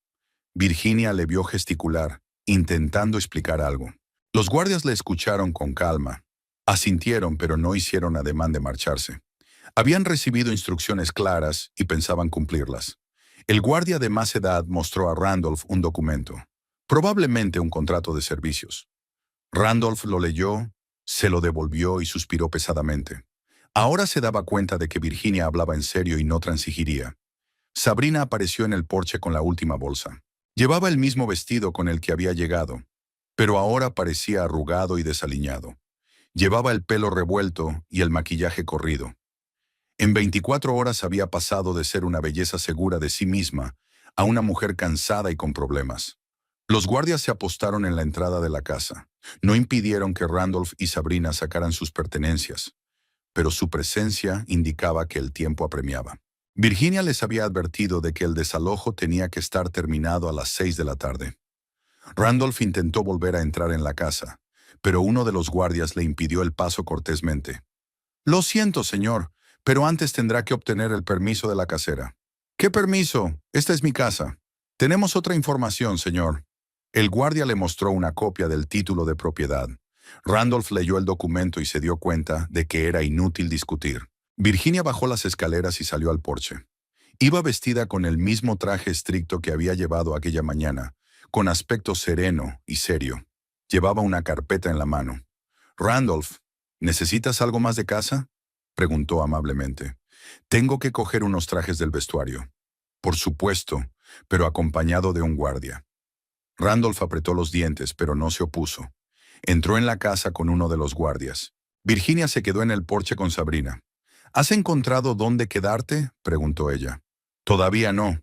Virginia le vio gesticular, intentando explicar algo. Los guardias le escucharon con calma. Asintieron, pero no hicieron ademán de marcharse. Habían recibido instrucciones claras y pensaban cumplirlas. El guardia de más edad mostró a Randolph un documento, probablemente un contrato de servicios. Randolph lo leyó, se lo devolvió y suspiró pesadamente. Ahora se daba cuenta de que Virginia hablaba en serio y no transigiría. Sabrina apareció en el porche con la última bolsa. Llevaba el mismo vestido con el que había llegado, pero ahora parecía arrugado y desaliñado. Llevaba el pelo revuelto y el maquillaje corrido. En 24 horas había pasado de ser una belleza segura de sí misma a una mujer cansada y con problemas. Los guardias se apostaron en la entrada de la casa. No impidieron que Randolph y Sabrina sacaran sus pertenencias, pero su presencia indicaba que el tiempo apremiaba. Virginia les había advertido de que el desalojo tenía que estar terminado a las 6 de la tarde. Randolph intentó volver a entrar en la casa, pero uno de los guardias le impidió el paso cortésmente. «Lo siento, señor, pero antes tendrá que obtener el permiso de la casera». «¿Qué permiso? Esta es mi casa». «Tenemos otra información, señor». El guardia le mostró una copia del título de propiedad. Randolph leyó el documento y se dio cuenta de que era inútil discutir. Virginia bajó las escaleras y salió al porche. Iba vestida con el mismo traje estricto que había llevado aquella mañana, con aspecto sereno y serio. Llevaba una carpeta en la mano. «Randolph, ¿necesitas algo más de casa?», preguntó amablemente. «Tengo que coger unos trajes del vestuario». «Por supuesto, pero acompañado de un guardia». Randolph apretó los dientes, pero no se opuso. Entró en la casa con uno de los guardias. Virginia se quedó en el porche con Sabrina. «¿Has encontrado dónde quedarte?», preguntó ella. «Todavía no.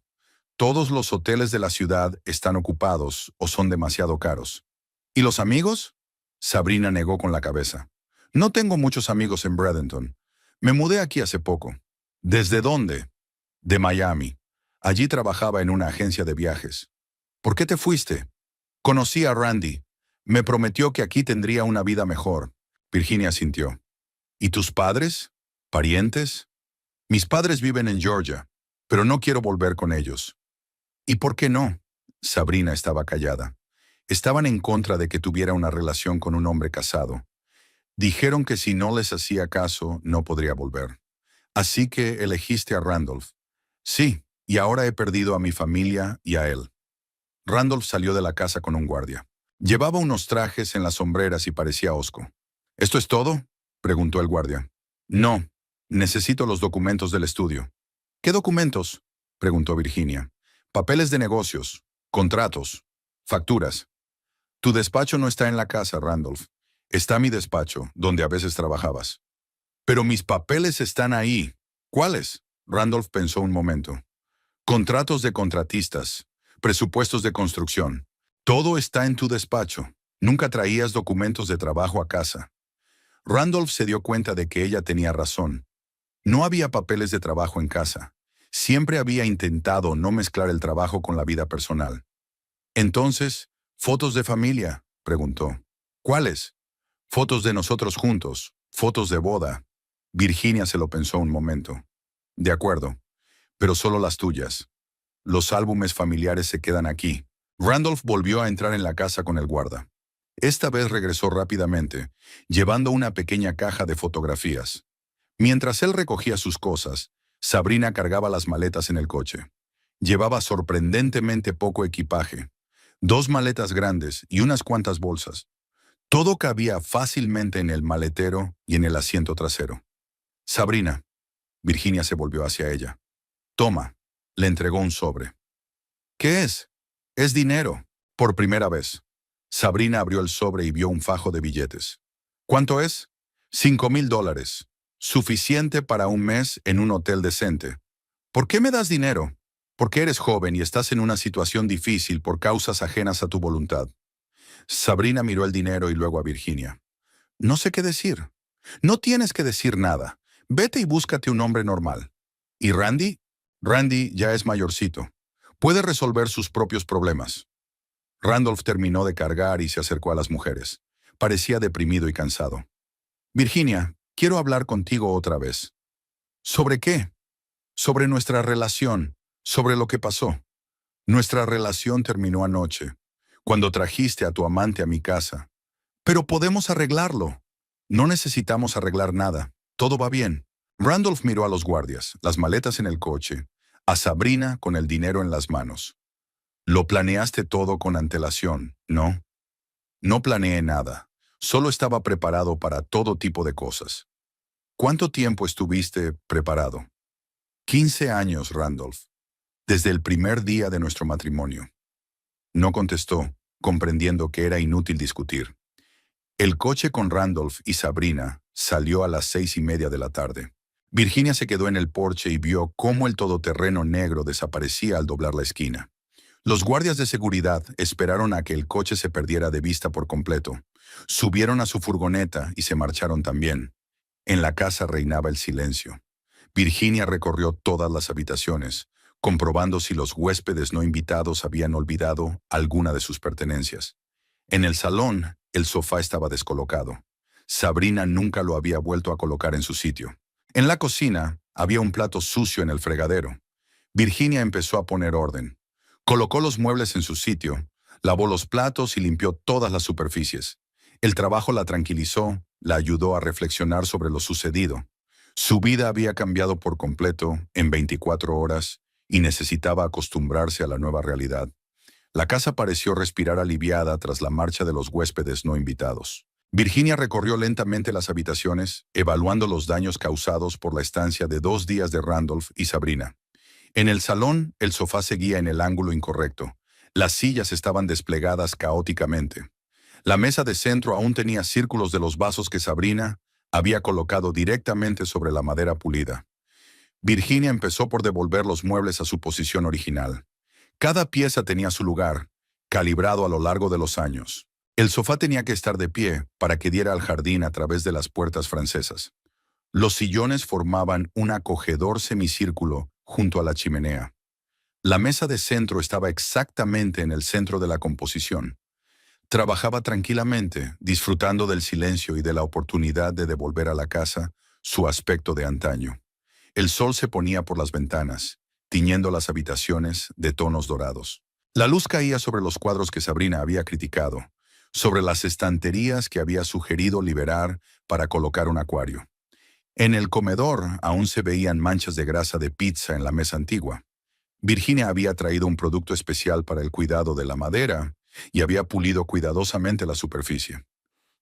Todos los hoteles de la ciudad están ocupados o son demasiado caros». «¿Y los amigos?», Sabrina negó con la cabeza. «No tengo muchos amigos en Bradenton. Me mudé aquí hace poco». «¿Desde dónde?». «De Miami. Allí trabajaba en una agencia de viajes». «¿Por qué te fuiste?». «Conocí a Randy. Me prometió que aquí tendría una vida mejor». Virginia asintió. «¿Y tus padres? ¿Parientes?». «Mis padres viven en Georgia, pero no quiero volver con ellos». «¿Y por qué no?». Sabrina estaba callada. Estaban en contra de que tuviera una relación con un hombre casado. Dijeron que si no les hacía caso, no podría volver. «Así que elegiste a Randolph». «Sí, y ahora he perdido a mi familia y a él». Randolph salió de la casa con un guardia. Llevaba unos trajes en las sombreras y parecía hosco. «¿Esto es todo?», preguntó el guardia. «No, necesito los documentos del estudio». «¿Qué documentos?», preguntó Virginia. «Papeles de negocios, contratos, facturas». «Tu despacho no está en la casa, Randolph. Está mi despacho, donde a veces trabajabas». «Pero mis papeles están ahí». «¿Cuáles?». Randolph pensó un momento. «Contratos de contratistas, presupuestos de construcción. Todo está en tu despacho. Nunca traías documentos de trabajo a casa. Randolph se dio cuenta de que ella tenía razón. No había papeles de trabajo en casa. Siempre había intentado no mezclar el trabajo con la vida personal. Entonces, ¿fotos de familia?, preguntó. ¿Cuáles? Fotos de nosotros juntos, fotos de boda. Virginia se lo pensó un momento. De acuerdo, pero solo las tuyas. Los álbumes familiares se quedan aquí. Randolph volvió a entrar en la casa con el guarda. Esta vez regresó rápidamente, llevando una pequeña caja de fotografías. Mientras él recogía sus cosas, Sabrina cargaba las maletas en el coche. Llevaba sorprendentemente poco equipaje. 2 maletas grandes y unas cuantas bolsas. Todo cabía fácilmente en el maletero y en el asiento trasero. Sabrina. Virginia se volvió hacia ella. Toma. Le entregó un sobre. ¿Qué es? Es dinero. Por primera vez. Sabrina abrió el sobre y vio un fajo de billetes. ¿Cuánto es? $5,000. Suficiente para un mes en un hotel decente. ¿Por qué me das dinero? Porque eres joven y estás en una situación difícil por causas ajenas a tu voluntad. Sabrina miró el dinero y luego a Virginia. No sé qué decir. No tienes que decir nada. Vete y búscate un hombre normal. ¿Y Randy? Randy ya es mayorcito. Puede resolver sus propios problemas. Randolph terminó de cargar y se acercó a las mujeres. Parecía deprimido y cansado. Virginia, quiero hablar contigo otra vez. ¿Sobre qué? Sobre nuestra relación, sobre lo que pasó. Nuestra relación terminó anoche, cuando trajiste a tu amante a mi casa. Pero podemos arreglarlo. No necesitamos arreglar nada. Todo va bien. Randolph miró a los guardias, las maletas en el coche, a Sabrina con el dinero en las manos. Lo planeaste todo con antelación, ¿no? No planeé nada. Solo estaba preparado para todo tipo de cosas. ¿Cuánto tiempo estuviste preparado? 15 años, Randolph. Desde el primer día de nuestro matrimonio. No contestó, comprendiendo que era inútil discutir. El coche con Randolph y Sabrina salió a las 6:30 de la tarde. Virginia se quedó en el porche y vio cómo el todoterreno negro desaparecía al doblar la esquina. Los guardias de seguridad esperaron a que el coche se perdiera de vista por completo. Subieron a su furgoneta y se marcharon también. En la casa reinaba el silencio. Virginia recorrió todas las habitaciones, comprobando si los huéspedes no invitados habían olvidado alguna de sus pertenencias. En el salón, el sofá estaba descolocado. Sabrina nunca lo había vuelto a colocar en su sitio. En la cocina, había un plato sucio en el fregadero. Virginia empezó a poner orden. Colocó los muebles en su sitio, lavó los platos y limpió todas las superficies. El trabajo la tranquilizó, la ayudó a reflexionar sobre lo sucedido. Su vida había cambiado por completo en 24 horas y necesitaba acostumbrarse a la nueva realidad. La casa pareció respirar aliviada tras la marcha de los huéspedes no invitados. Virginia recorrió lentamente las habitaciones, evaluando los daños causados por la estancia de 2 días de Randolph y Sabrina. En el salón, el sofá seguía en el ángulo incorrecto. Las sillas estaban desplegadas caóticamente. La mesa de centro aún tenía círculos de los vasos que Sabrina había colocado directamente sobre la madera pulida. Virginia empezó por devolver los muebles a su posición original. Cada pieza tenía su lugar, calibrado a lo largo de los años. El sofá tenía que estar de pie para que diera al jardín a través de las puertas francesas. Los sillones formaban un acogedor semicírculo junto a la chimenea. La mesa de centro estaba exactamente en el centro de la composición. Trabajaba tranquilamente, disfrutando del silencio y de la oportunidad de devolver a la casa su aspecto de antaño. El sol se ponía por las ventanas, tiñendo las habitaciones de tonos dorados. La luz caía sobre los cuadros que Sabrina había criticado, sobre las estanterías que había sugerido liberar para colocar un acuario. En el comedor aún se veían manchas de grasa de pizza en la mesa antigua. Virginia había traído un producto especial para el cuidado de la madera y había pulido cuidadosamente la superficie.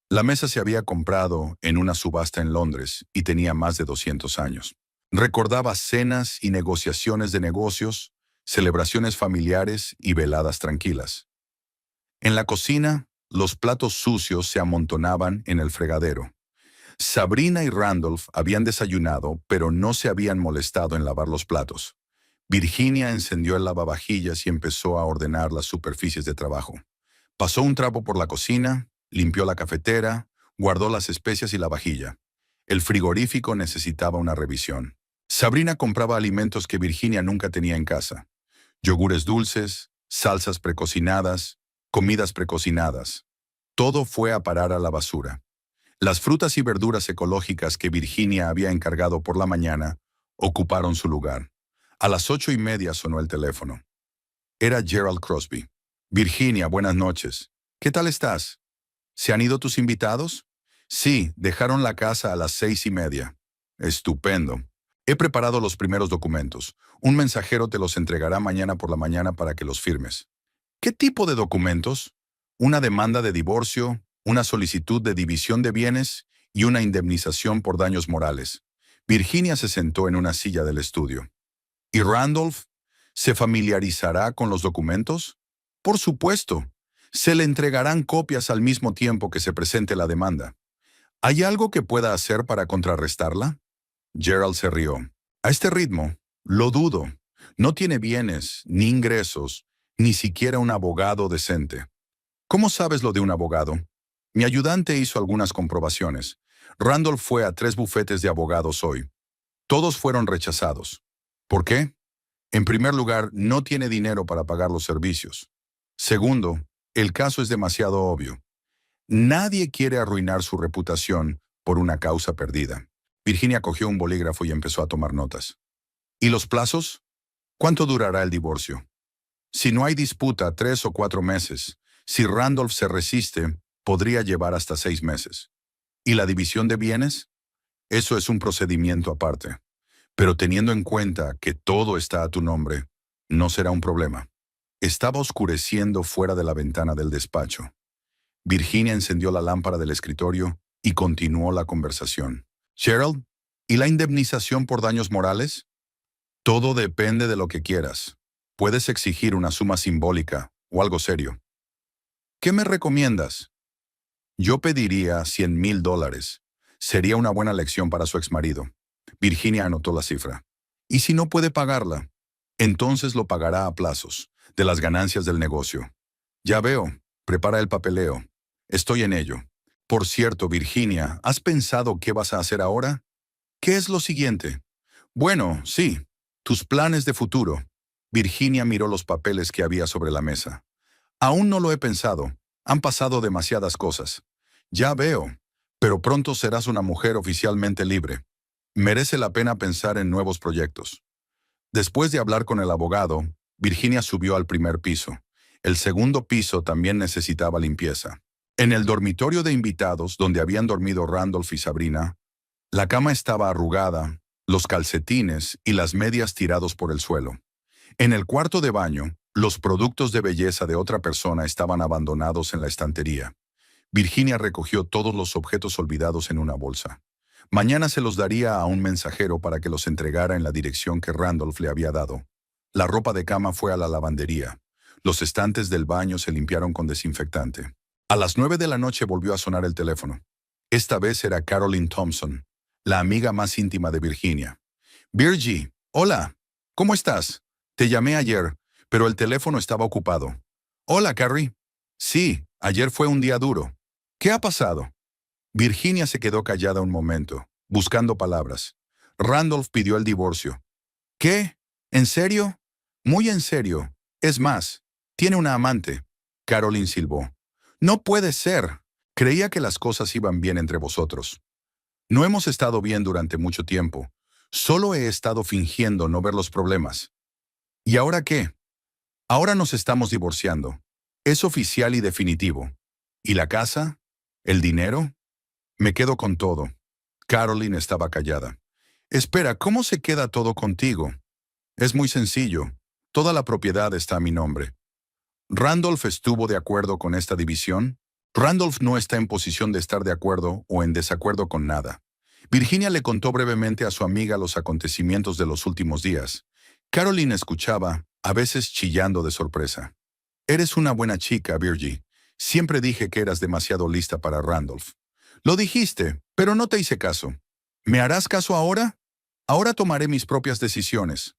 La mesa se había comprado en una subasta en Londres y tenía más de 200 años. Recordaba cenas y negociaciones de negocios, celebraciones familiares y veladas tranquilas. En la cocina, los platos sucios se amontonaban en el fregadero. Sabrina y Randolph habían desayunado, pero no se habían molestado en lavar los platos. Virginia encendió el lavavajillas y empezó a ordenar las superficies de trabajo. Pasó un trapo por la cocina, limpió la cafetera, guardó las especias y la vajilla. El frigorífico necesitaba una revisión. Sabrina compraba alimentos que Virginia nunca tenía en casa. Yogures dulces, salsas precocinadas, comidas precocinadas. Todo fue a parar a la basura. Las frutas y verduras ecológicas que Virginia había encargado por la mañana ocuparon su lugar. A las 8:30 sonó el teléfono. Era Gerald Crosby. Virginia, buenas noches. ¿Qué tal estás? ¿Se han ido tus invitados? Sí, dejaron la casa a las 6:30. Estupendo. He preparado los primeros documentos. Un mensajero te los entregará mañana por la mañana para que los firmes. ¿Qué tipo de documentos? Una demanda de divorcio, una solicitud de división de bienes y una indemnización por daños morales. Virginia se sentó en una silla del estudio. ¿Y Randolph? ¿Se familiarizará con los documentos? Por supuesto. Se le entregarán copias al mismo tiempo que se presente la demanda. ¿Hay algo que pueda hacer para contrarrestarla? Gerald se rió. A este ritmo, lo dudo. No tiene bienes, ni ingresos, ni siquiera un abogado decente. ¿Cómo sabes lo de un abogado? Mi ayudante hizo algunas comprobaciones. Randolph fue a 3 bufetes de abogados hoy. Todos fueron rechazados. ¿Por qué? En primer lugar, no tiene dinero para pagar los servicios. Segundo, el caso es demasiado obvio. Nadie quiere arruinar su reputación por una causa perdida. Virginia cogió un bolígrafo y empezó a tomar notas. ¿Y los plazos? ¿Cuánto durará el divorcio? Si no hay disputa, 3 o 4 meses. Si Randolph se resiste, podría llevar hasta 6 meses. ¿Y la división de bienes? Eso es un procedimiento aparte. Pero teniendo en cuenta que todo está a tu nombre, no será un problema. Estaba oscureciendo fuera de la ventana del despacho. Virginia encendió la lámpara del escritorio y continuó la conversación. Gerald, ¿y la indemnización por daños morales? Todo depende de lo que quieras. Puedes exigir una suma simbólica o algo serio. ¿Qué me recomiendas? Yo pediría $100,000. Sería una buena lección para su exmarido. Virginia anotó la cifra. ¿Y si no puede pagarla? Entonces lo pagará a plazos, de las ganancias del negocio. Ya veo, prepara el papeleo. Estoy en ello. Por cierto, Virginia, ¿has pensado qué vas a hacer ahora? ¿Qué es lo siguiente? Bueno, sí, tus planes de futuro. Virginia miró los papeles que había sobre la mesa. Aún no lo he pensado. Han pasado demasiadas cosas. Ya veo, pero pronto serás una mujer oficialmente libre. Merece la pena pensar en nuevos proyectos. Después de hablar con el abogado, Virginia subió al primer piso. El segundo piso también necesitaba limpieza. En el dormitorio de invitados, donde habían dormido Randolph y Sabrina, la cama estaba arrugada, los calcetines y las medias tirados por el suelo. En el cuarto de baño, los productos de belleza de otra persona estaban abandonados en la estantería. Virginia recogió todos los objetos olvidados en una bolsa. Mañana se los daría a un mensajero para que los entregara en la dirección que Randolph le había dado. La ropa de cama fue a la lavandería. Los estantes del baño se limpiaron con desinfectante. A las 9 de la noche volvió a sonar el teléfono. Esta vez era Caroline Thompson, la amiga más íntima de Virginia. Virgie, hola, ¿cómo estás? Te llamé ayer, pero el teléfono estaba ocupado. Hola, Carrie. Sí, ayer fue un día duro. ¿Qué ha pasado? Virginia se quedó callada un momento, buscando palabras. Randolph pidió el divorcio. ¿Qué? ¿En serio? Muy en serio. Es más, tiene una amante. Caroline silbó. No puede ser. Creía que las cosas iban bien entre vosotros. No hemos estado bien durante mucho tiempo. Solo he estado fingiendo no ver los problemas. ¿Y ahora qué? Ahora nos estamos divorciando. Es oficial y definitivo. ¿Y la casa? ¿El dinero? Me quedo con todo. Caroline estaba callada. Espera, ¿cómo se queda todo contigo? Es muy sencillo. Toda la propiedad está a mi nombre. ¿Randolph estuvo de acuerdo con esta división? Randolph no está en posición de estar de acuerdo o en desacuerdo con nada. Virginia le contó brevemente a su amiga los acontecimientos de los últimos días. Caroline escuchaba, a veces chillando de sorpresa. Eres una buena chica, Virgie. Siempre dije que eras demasiado lista para Randolph. Lo dijiste, pero no te hice caso. ¿Me harás caso ahora? Ahora tomaré mis propias decisiones.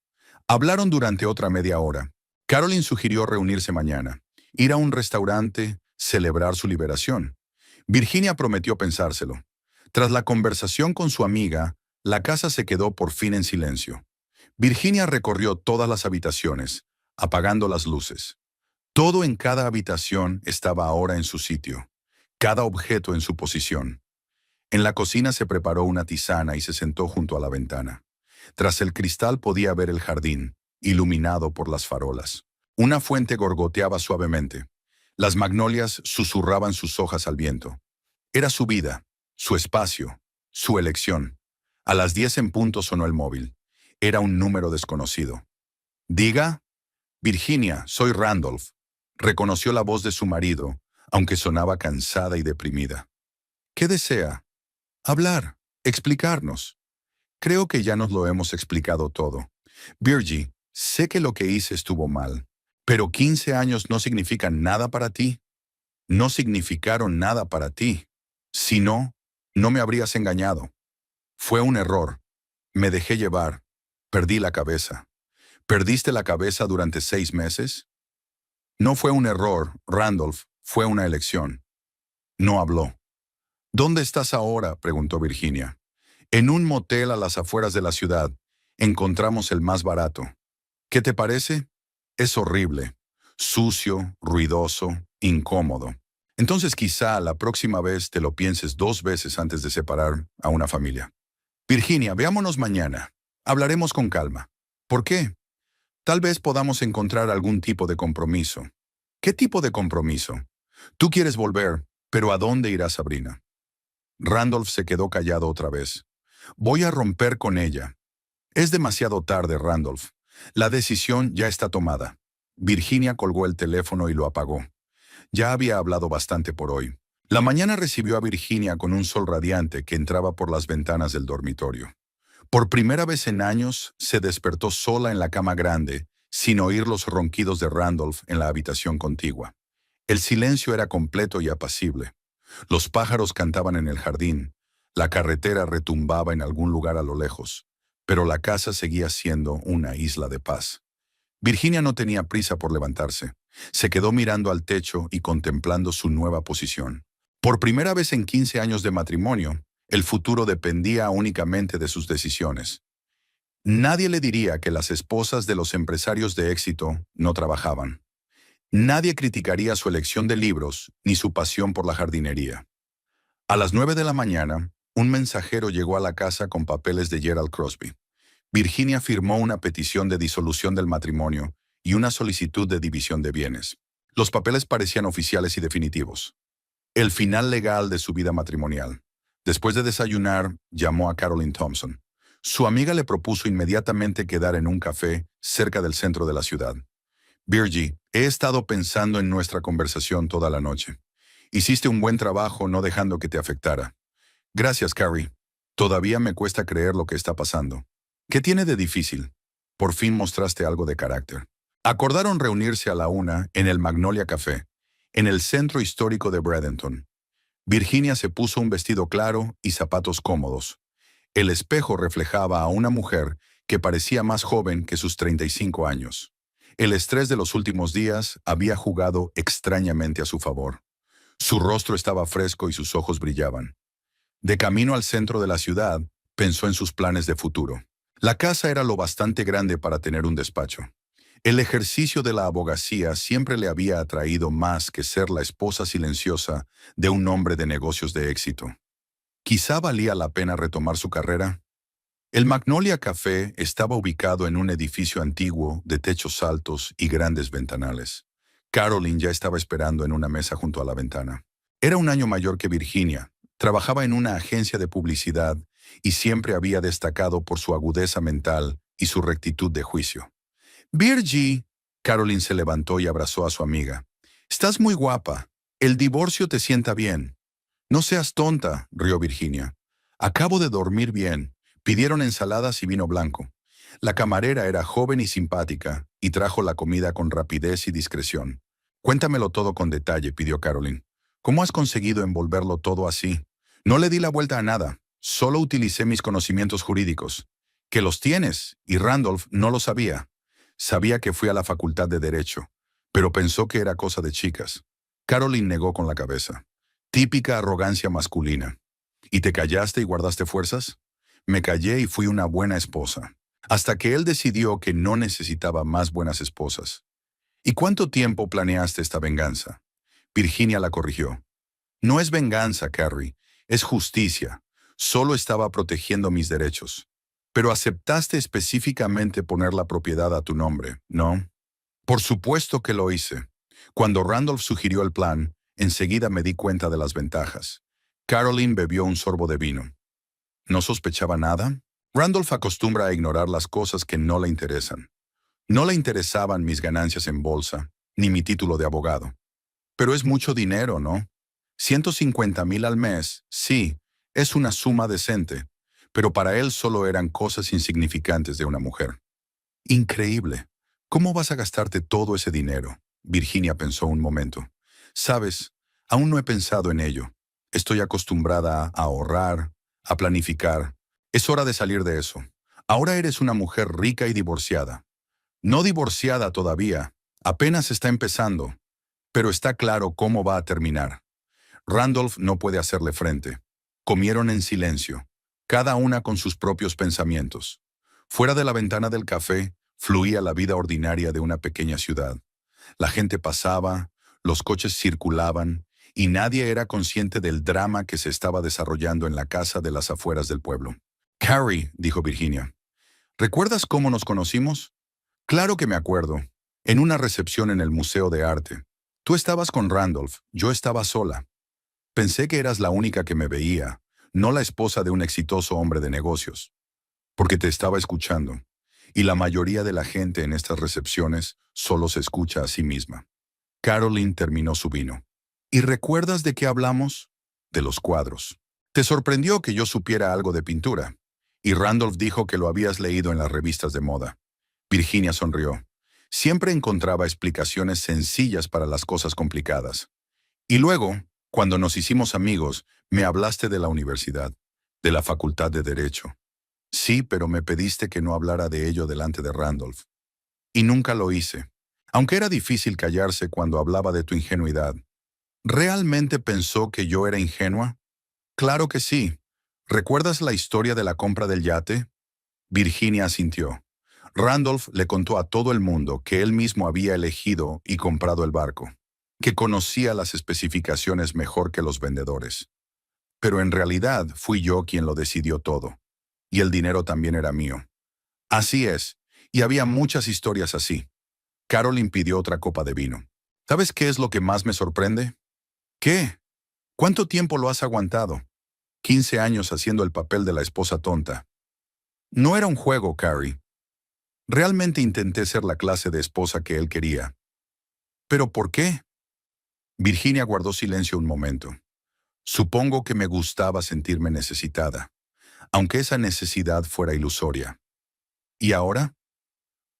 Hablaron durante otra media hora. Carolyn sugirió reunirse mañana, ir a un restaurante, celebrar su liberación. Virginia prometió pensárselo. Tras la conversación con su amiga, la casa se quedó por fin en silencio. Virginia recorrió todas las habitaciones, apagando las luces. Todo en cada habitación estaba ahora en su sitio, cada objeto en su posición. En la cocina se preparó una tisana y se sentó junto a la ventana. Tras el cristal podía ver el jardín, iluminado por las farolas. Una fuente gorgoteaba suavemente. Las magnolias susurraban sus hojas al viento. Era su vida, su espacio, su elección. A las 10 en punto sonó el móvil. Era un número desconocido. «Diga». «Virginia, soy Randolph». Reconoció la voz de su marido, aunque sonaba cansada y deprimida. «¿Qué desea?» «Hablar, explicarnos». «Creo que ya nos lo hemos explicado todo. Virgie, sé que lo que hice estuvo mal, pero 15 años no significan nada para ti. No significaron nada para ti. Si no, no me habrías engañado. Fue un error. Me dejé llevar. Perdí la cabeza». «¿Perdiste la cabeza durante 6 meses?» «No fue un error, Randolph, fue una elección». No habló. «¿Dónde estás ahora?», preguntó Virginia. «En un motel a las afueras de la ciudad. Encontramos el más barato». «¿Qué te parece?» «Es horrible. Sucio, ruidoso, incómodo. Entonces quizá la próxima vez te lo pienses 2 veces antes de separar a una familia». «Virginia, veámonos mañana. Hablaremos con calma». «¿Por qué?» «Tal vez podamos encontrar algún tipo de compromiso». «¿Qué tipo de compromiso?» «Tú quieres volver, pero ¿a dónde irá Sabrina?» Randolph se quedó callado otra vez. «Voy a romper con ella». «Es demasiado tarde, Randolph. La decisión ya está tomada». Virginia colgó el teléfono y lo apagó. Ya había hablado bastante por hoy. La mañana recibió a Virginia con un sol radiante que entraba por las ventanas del dormitorio. Por primera vez en años, se despertó sola en la cama grande, sin oír los ronquidos de Randolph en la habitación contigua. El silencio era completo y apacible. Los pájaros cantaban en el jardín, la carretera retumbaba en algún lugar a lo lejos, pero la casa seguía siendo una isla de paz. Virginia no tenía prisa por levantarse. Se quedó mirando al techo y contemplando su nueva posición. Por primera vez en 15 años de matrimonio, el futuro dependía únicamente de sus decisiones. Nadie le diría que las esposas de los empresarios de éxito no trabajaban. Nadie criticaría su elección de libros ni su pasión por la jardinería. A las 9 de la mañana, un mensajero llegó a la casa con papeles de Gerald Crosby. Virginia firmó una petición de disolución del matrimonio y una solicitud de división de bienes. Los papeles parecían oficiales y definitivos. El final legal de su vida matrimonial. Después de desayunar, llamó a Carolyn Thompson. Su amiga le propuso inmediatamente quedar en un café cerca del centro de la ciudad. «Virgie, he estado pensando en nuestra conversación toda la noche. Hiciste un buen trabajo no dejando que te afectara». «Gracias, Carrie. Todavía me cuesta creer lo que está pasando». «¿Qué tiene de difícil? Por fin mostraste algo de carácter». Acordaron reunirse a la 1 en el Magnolia Café, en el centro histórico de Bradenton. Virginia se puso un vestido claro y zapatos cómodos. El espejo reflejaba a una mujer que parecía más joven que sus 35 años. El estrés de los últimos días había jugado extrañamente a su favor. Su rostro estaba fresco y sus ojos brillaban. De camino al centro de la ciudad, pensó en sus planes de futuro. La casa era lo bastante grande para tener un despacho. El ejercicio de la abogacía siempre le había atraído más que ser la esposa silenciosa de un hombre de negocios de éxito. Quizá valía la pena retomar su carrera. El Magnolia Café estaba ubicado en un edificio antiguo de techos altos y grandes ventanales. Carolyn ya estaba esperando en una mesa junto a la ventana. Era un año mayor que Virginia, trabajaba en una agencia de publicidad y siempre había destacado por su agudeza mental y su rectitud de juicio. «Virgie», Carolyn se levantó y abrazó a su amiga. «Estás muy guapa. El divorcio te sienta bien». «No seas tonta», rió Virginia. «Acabo de dormir bien». Pidieron ensaladas y vino blanco. La camarera era joven y simpática y trajo la comida con rapidez y discreción. «Cuéntamelo todo con detalle», pidió Carolyn. «¿Cómo has conseguido envolverlo todo así?» «No le di la vuelta a nada. Solo utilicé mis conocimientos jurídicos». «Que los tienes, y Randolph no lo sabía». Sabía que fui a la facultad de Derecho, pero pensó que era cosa de chicas. Caroline negó con la cabeza. Típica arrogancia masculina. ¿Y te callaste y guardaste fuerzas? Me callé y fui una buena esposa. Hasta que él decidió que no necesitaba más buenas esposas. ¿Y cuánto tiempo planeaste esta venganza? Virginia la corrigió. No es venganza, Carrie, es justicia. Solo estaba protegiendo mis derechos. Pero aceptaste específicamente poner la propiedad a tu nombre, ¿no? Por supuesto que lo hice. Cuando Randolph sugirió el plan, enseguida me di cuenta de las ventajas. Caroline bebió un sorbo de vino. ¿No sospechaba nada? Randolph acostumbra a ignorar las cosas que no le interesan. No le interesaban mis ganancias en bolsa, ni mi título de abogado. Pero es mucho dinero, ¿no? 150,000 al mes, sí, es una suma decente, pero para él solo eran cosas insignificantes de una mujer. Increíble. ¿Cómo vas a gastarte todo ese dinero? Virginia pensó un momento. Sabes, aún no he pensado en ello. Estoy acostumbrada a ahorrar, a planificar. Es hora de salir de eso. Ahora eres una mujer rica y divorciada. No divorciada todavía, apenas está empezando, pero está claro cómo va a terminar. Randolph no puede hacerle frente. Comieron en silencio, cada una con sus propios pensamientos. Fuera de la ventana del café, fluía la vida ordinaria de una pequeña ciudad. La gente pasaba, los coches circulaban, y nadie era consciente del drama que se estaba desarrollando en la casa de las afueras del pueblo. Carrie, dijo Virginia, ¿recuerdas cómo nos conocimos? Claro que me acuerdo. En una recepción en el Museo de Arte. Tú estabas con Randolph, yo estaba sola. Pensé que eras la única que me veía, no la esposa de un exitoso hombre de negocios. Porque te estaba escuchando. Y la mayoría de la gente en estas recepciones solo se escucha a sí misma. Caroline terminó su vino. ¿Y recuerdas de qué hablamos? De los cuadros. Te sorprendió que yo supiera algo de pintura. Y Randolph dijo que lo habías leído en las revistas de moda. Virginia sonrió. Siempre encontraba explicaciones sencillas para las cosas complicadas. Y luego, cuando nos hicimos amigos, me hablaste de la universidad, de la facultad de Derecho. Sí, pero me pediste que no hablara de ello delante de Randolph. Y nunca lo hice. Aunque era difícil callarse cuando hablaba de tu ingenuidad. ¿Realmente pensó que yo era ingenua? Claro que sí. ¿Recuerdas la historia de la compra del yate? Virginia asintió. Randolph le contó a todo el mundo que él mismo había elegido y comprado el barco, que conocía las especificaciones mejor que los vendedores. Pero en realidad fui yo quien lo decidió todo. Y el dinero también era mío. Así es, y había muchas historias así. Caroline pidió otra copa de vino. ¿Sabes qué es lo que más me sorprende? ¿Qué? ¿Cuánto tiempo lo has aguantado? 15 años haciendo el papel de la esposa tonta. No era un juego, Carrie. Realmente intenté ser la clase de esposa que él quería. ¿Pero por qué? Virginia guardó silencio un momento. Supongo que me gustaba sentirme necesitada, aunque esa necesidad fuera ilusoria. ¿Y ahora?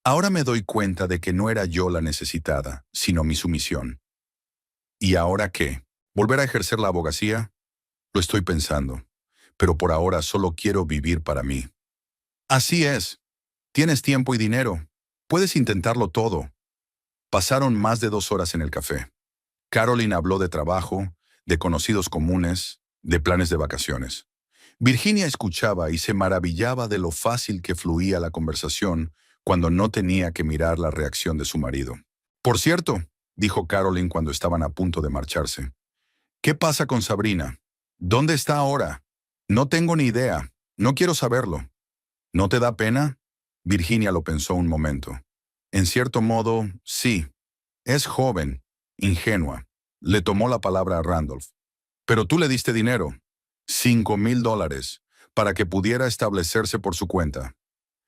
Ahora me doy cuenta de que no era yo la necesitada, sino mi sumisión. ¿Y ahora qué? ¿Volver a ejercer la abogacía? Lo estoy pensando, pero por ahora solo quiero vivir para mí. Así es. Tienes tiempo y dinero. Puedes intentarlo todo. Pasaron más de 2 horas en el café. Caroline habló de trabajo, de conocidos comunes, de planes de vacaciones. Virginia escuchaba y se maravillaba de lo fácil que fluía la conversación cuando no tenía que mirar la reacción de su marido. Por cierto, dijo Caroline cuando estaban a punto de marcharse. ¿Qué pasa con Sabrina? ¿Dónde está ahora? No tengo ni idea. No quiero saberlo. ¿No te da pena? Virginia lo pensó un momento. En cierto modo, sí. Es joven, ingenua. Le tomó la palabra a Randolph. Pero tú le diste dinero. $5,000 para que pudiera establecerse por su cuenta.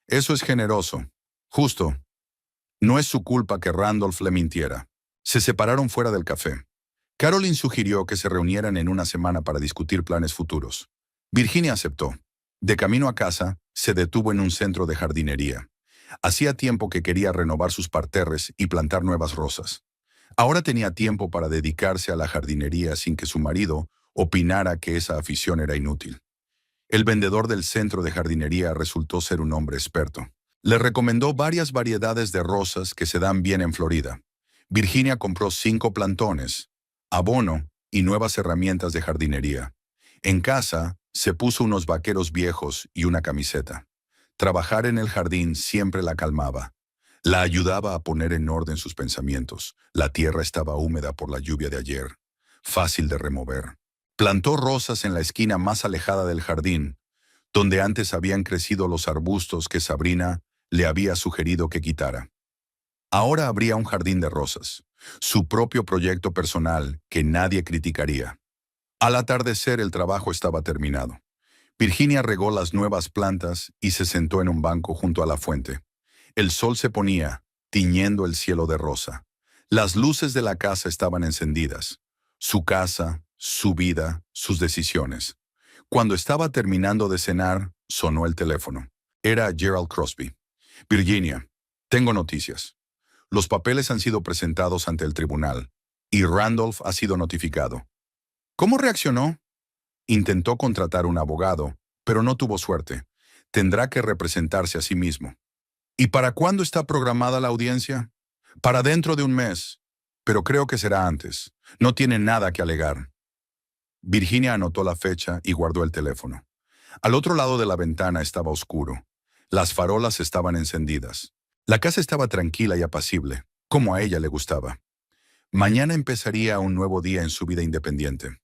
Eso es generoso. Justo. No es su culpa que Randolph le mintiera. Se separaron fuera del café. Caroline sugirió que se reunieran en una semana para discutir planes futuros. Virginia aceptó. De camino a casa, se detuvo en un centro de jardinería. Hacía tiempo que quería renovar sus parterres y plantar nuevas rosas. Ahora tenía tiempo para dedicarse a la jardinería sin que su marido opinara que esa afición era inútil. El vendedor del centro de jardinería resultó ser un hombre experto. Le recomendó varias variedades de rosas que se dan bien en Florida. Virginia compró 5 plantones, abono y nuevas herramientas de jardinería. En casa, se puso unos vaqueros viejos y una camiseta. Trabajar en el jardín siempre la calmaba. La ayudaba a poner en orden sus pensamientos. La tierra estaba húmeda por la lluvia de ayer, fácil de remover. Plantó rosas en la esquina más alejada del jardín, donde antes habían crecido los arbustos que Sabrina le había sugerido que quitara. Ahora habría un jardín de rosas, su propio proyecto personal que nadie criticaría. Al atardecer el trabajo estaba terminado. Virginia regó las nuevas plantas y se sentó en un banco junto a la fuente. El sol se ponía, tiñendo el cielo de rosa. Las luces de la casa estaban encendidas. Su casa, su vida, sus decisiones. Cuando estaba terminando de cenar, sonó el teléfono. Era Gerald Crosby. Virginia, tengo noticias. Los papeles han sido presentados ante el tribunal y Randolph ha sido notificado. ¿Cómo reaccionó? Intentó contratar un abogado, pero no tuvo suerte. Tendrá que representarse a sí mismo. ¿Y para cuándo está programada la audiencia? Para dentro de un mes, pero creo que será antes. No tiene nada que alegar. Virginia anotó la fecha y guardó el teléfono. Al otro lado de la ventana estaba oscuro. Las farolas estaban encendidas. La casa estaba tranquila y apacible, como a ella le gustaba. Mañana empezaría un nuevo día en su vida independiente.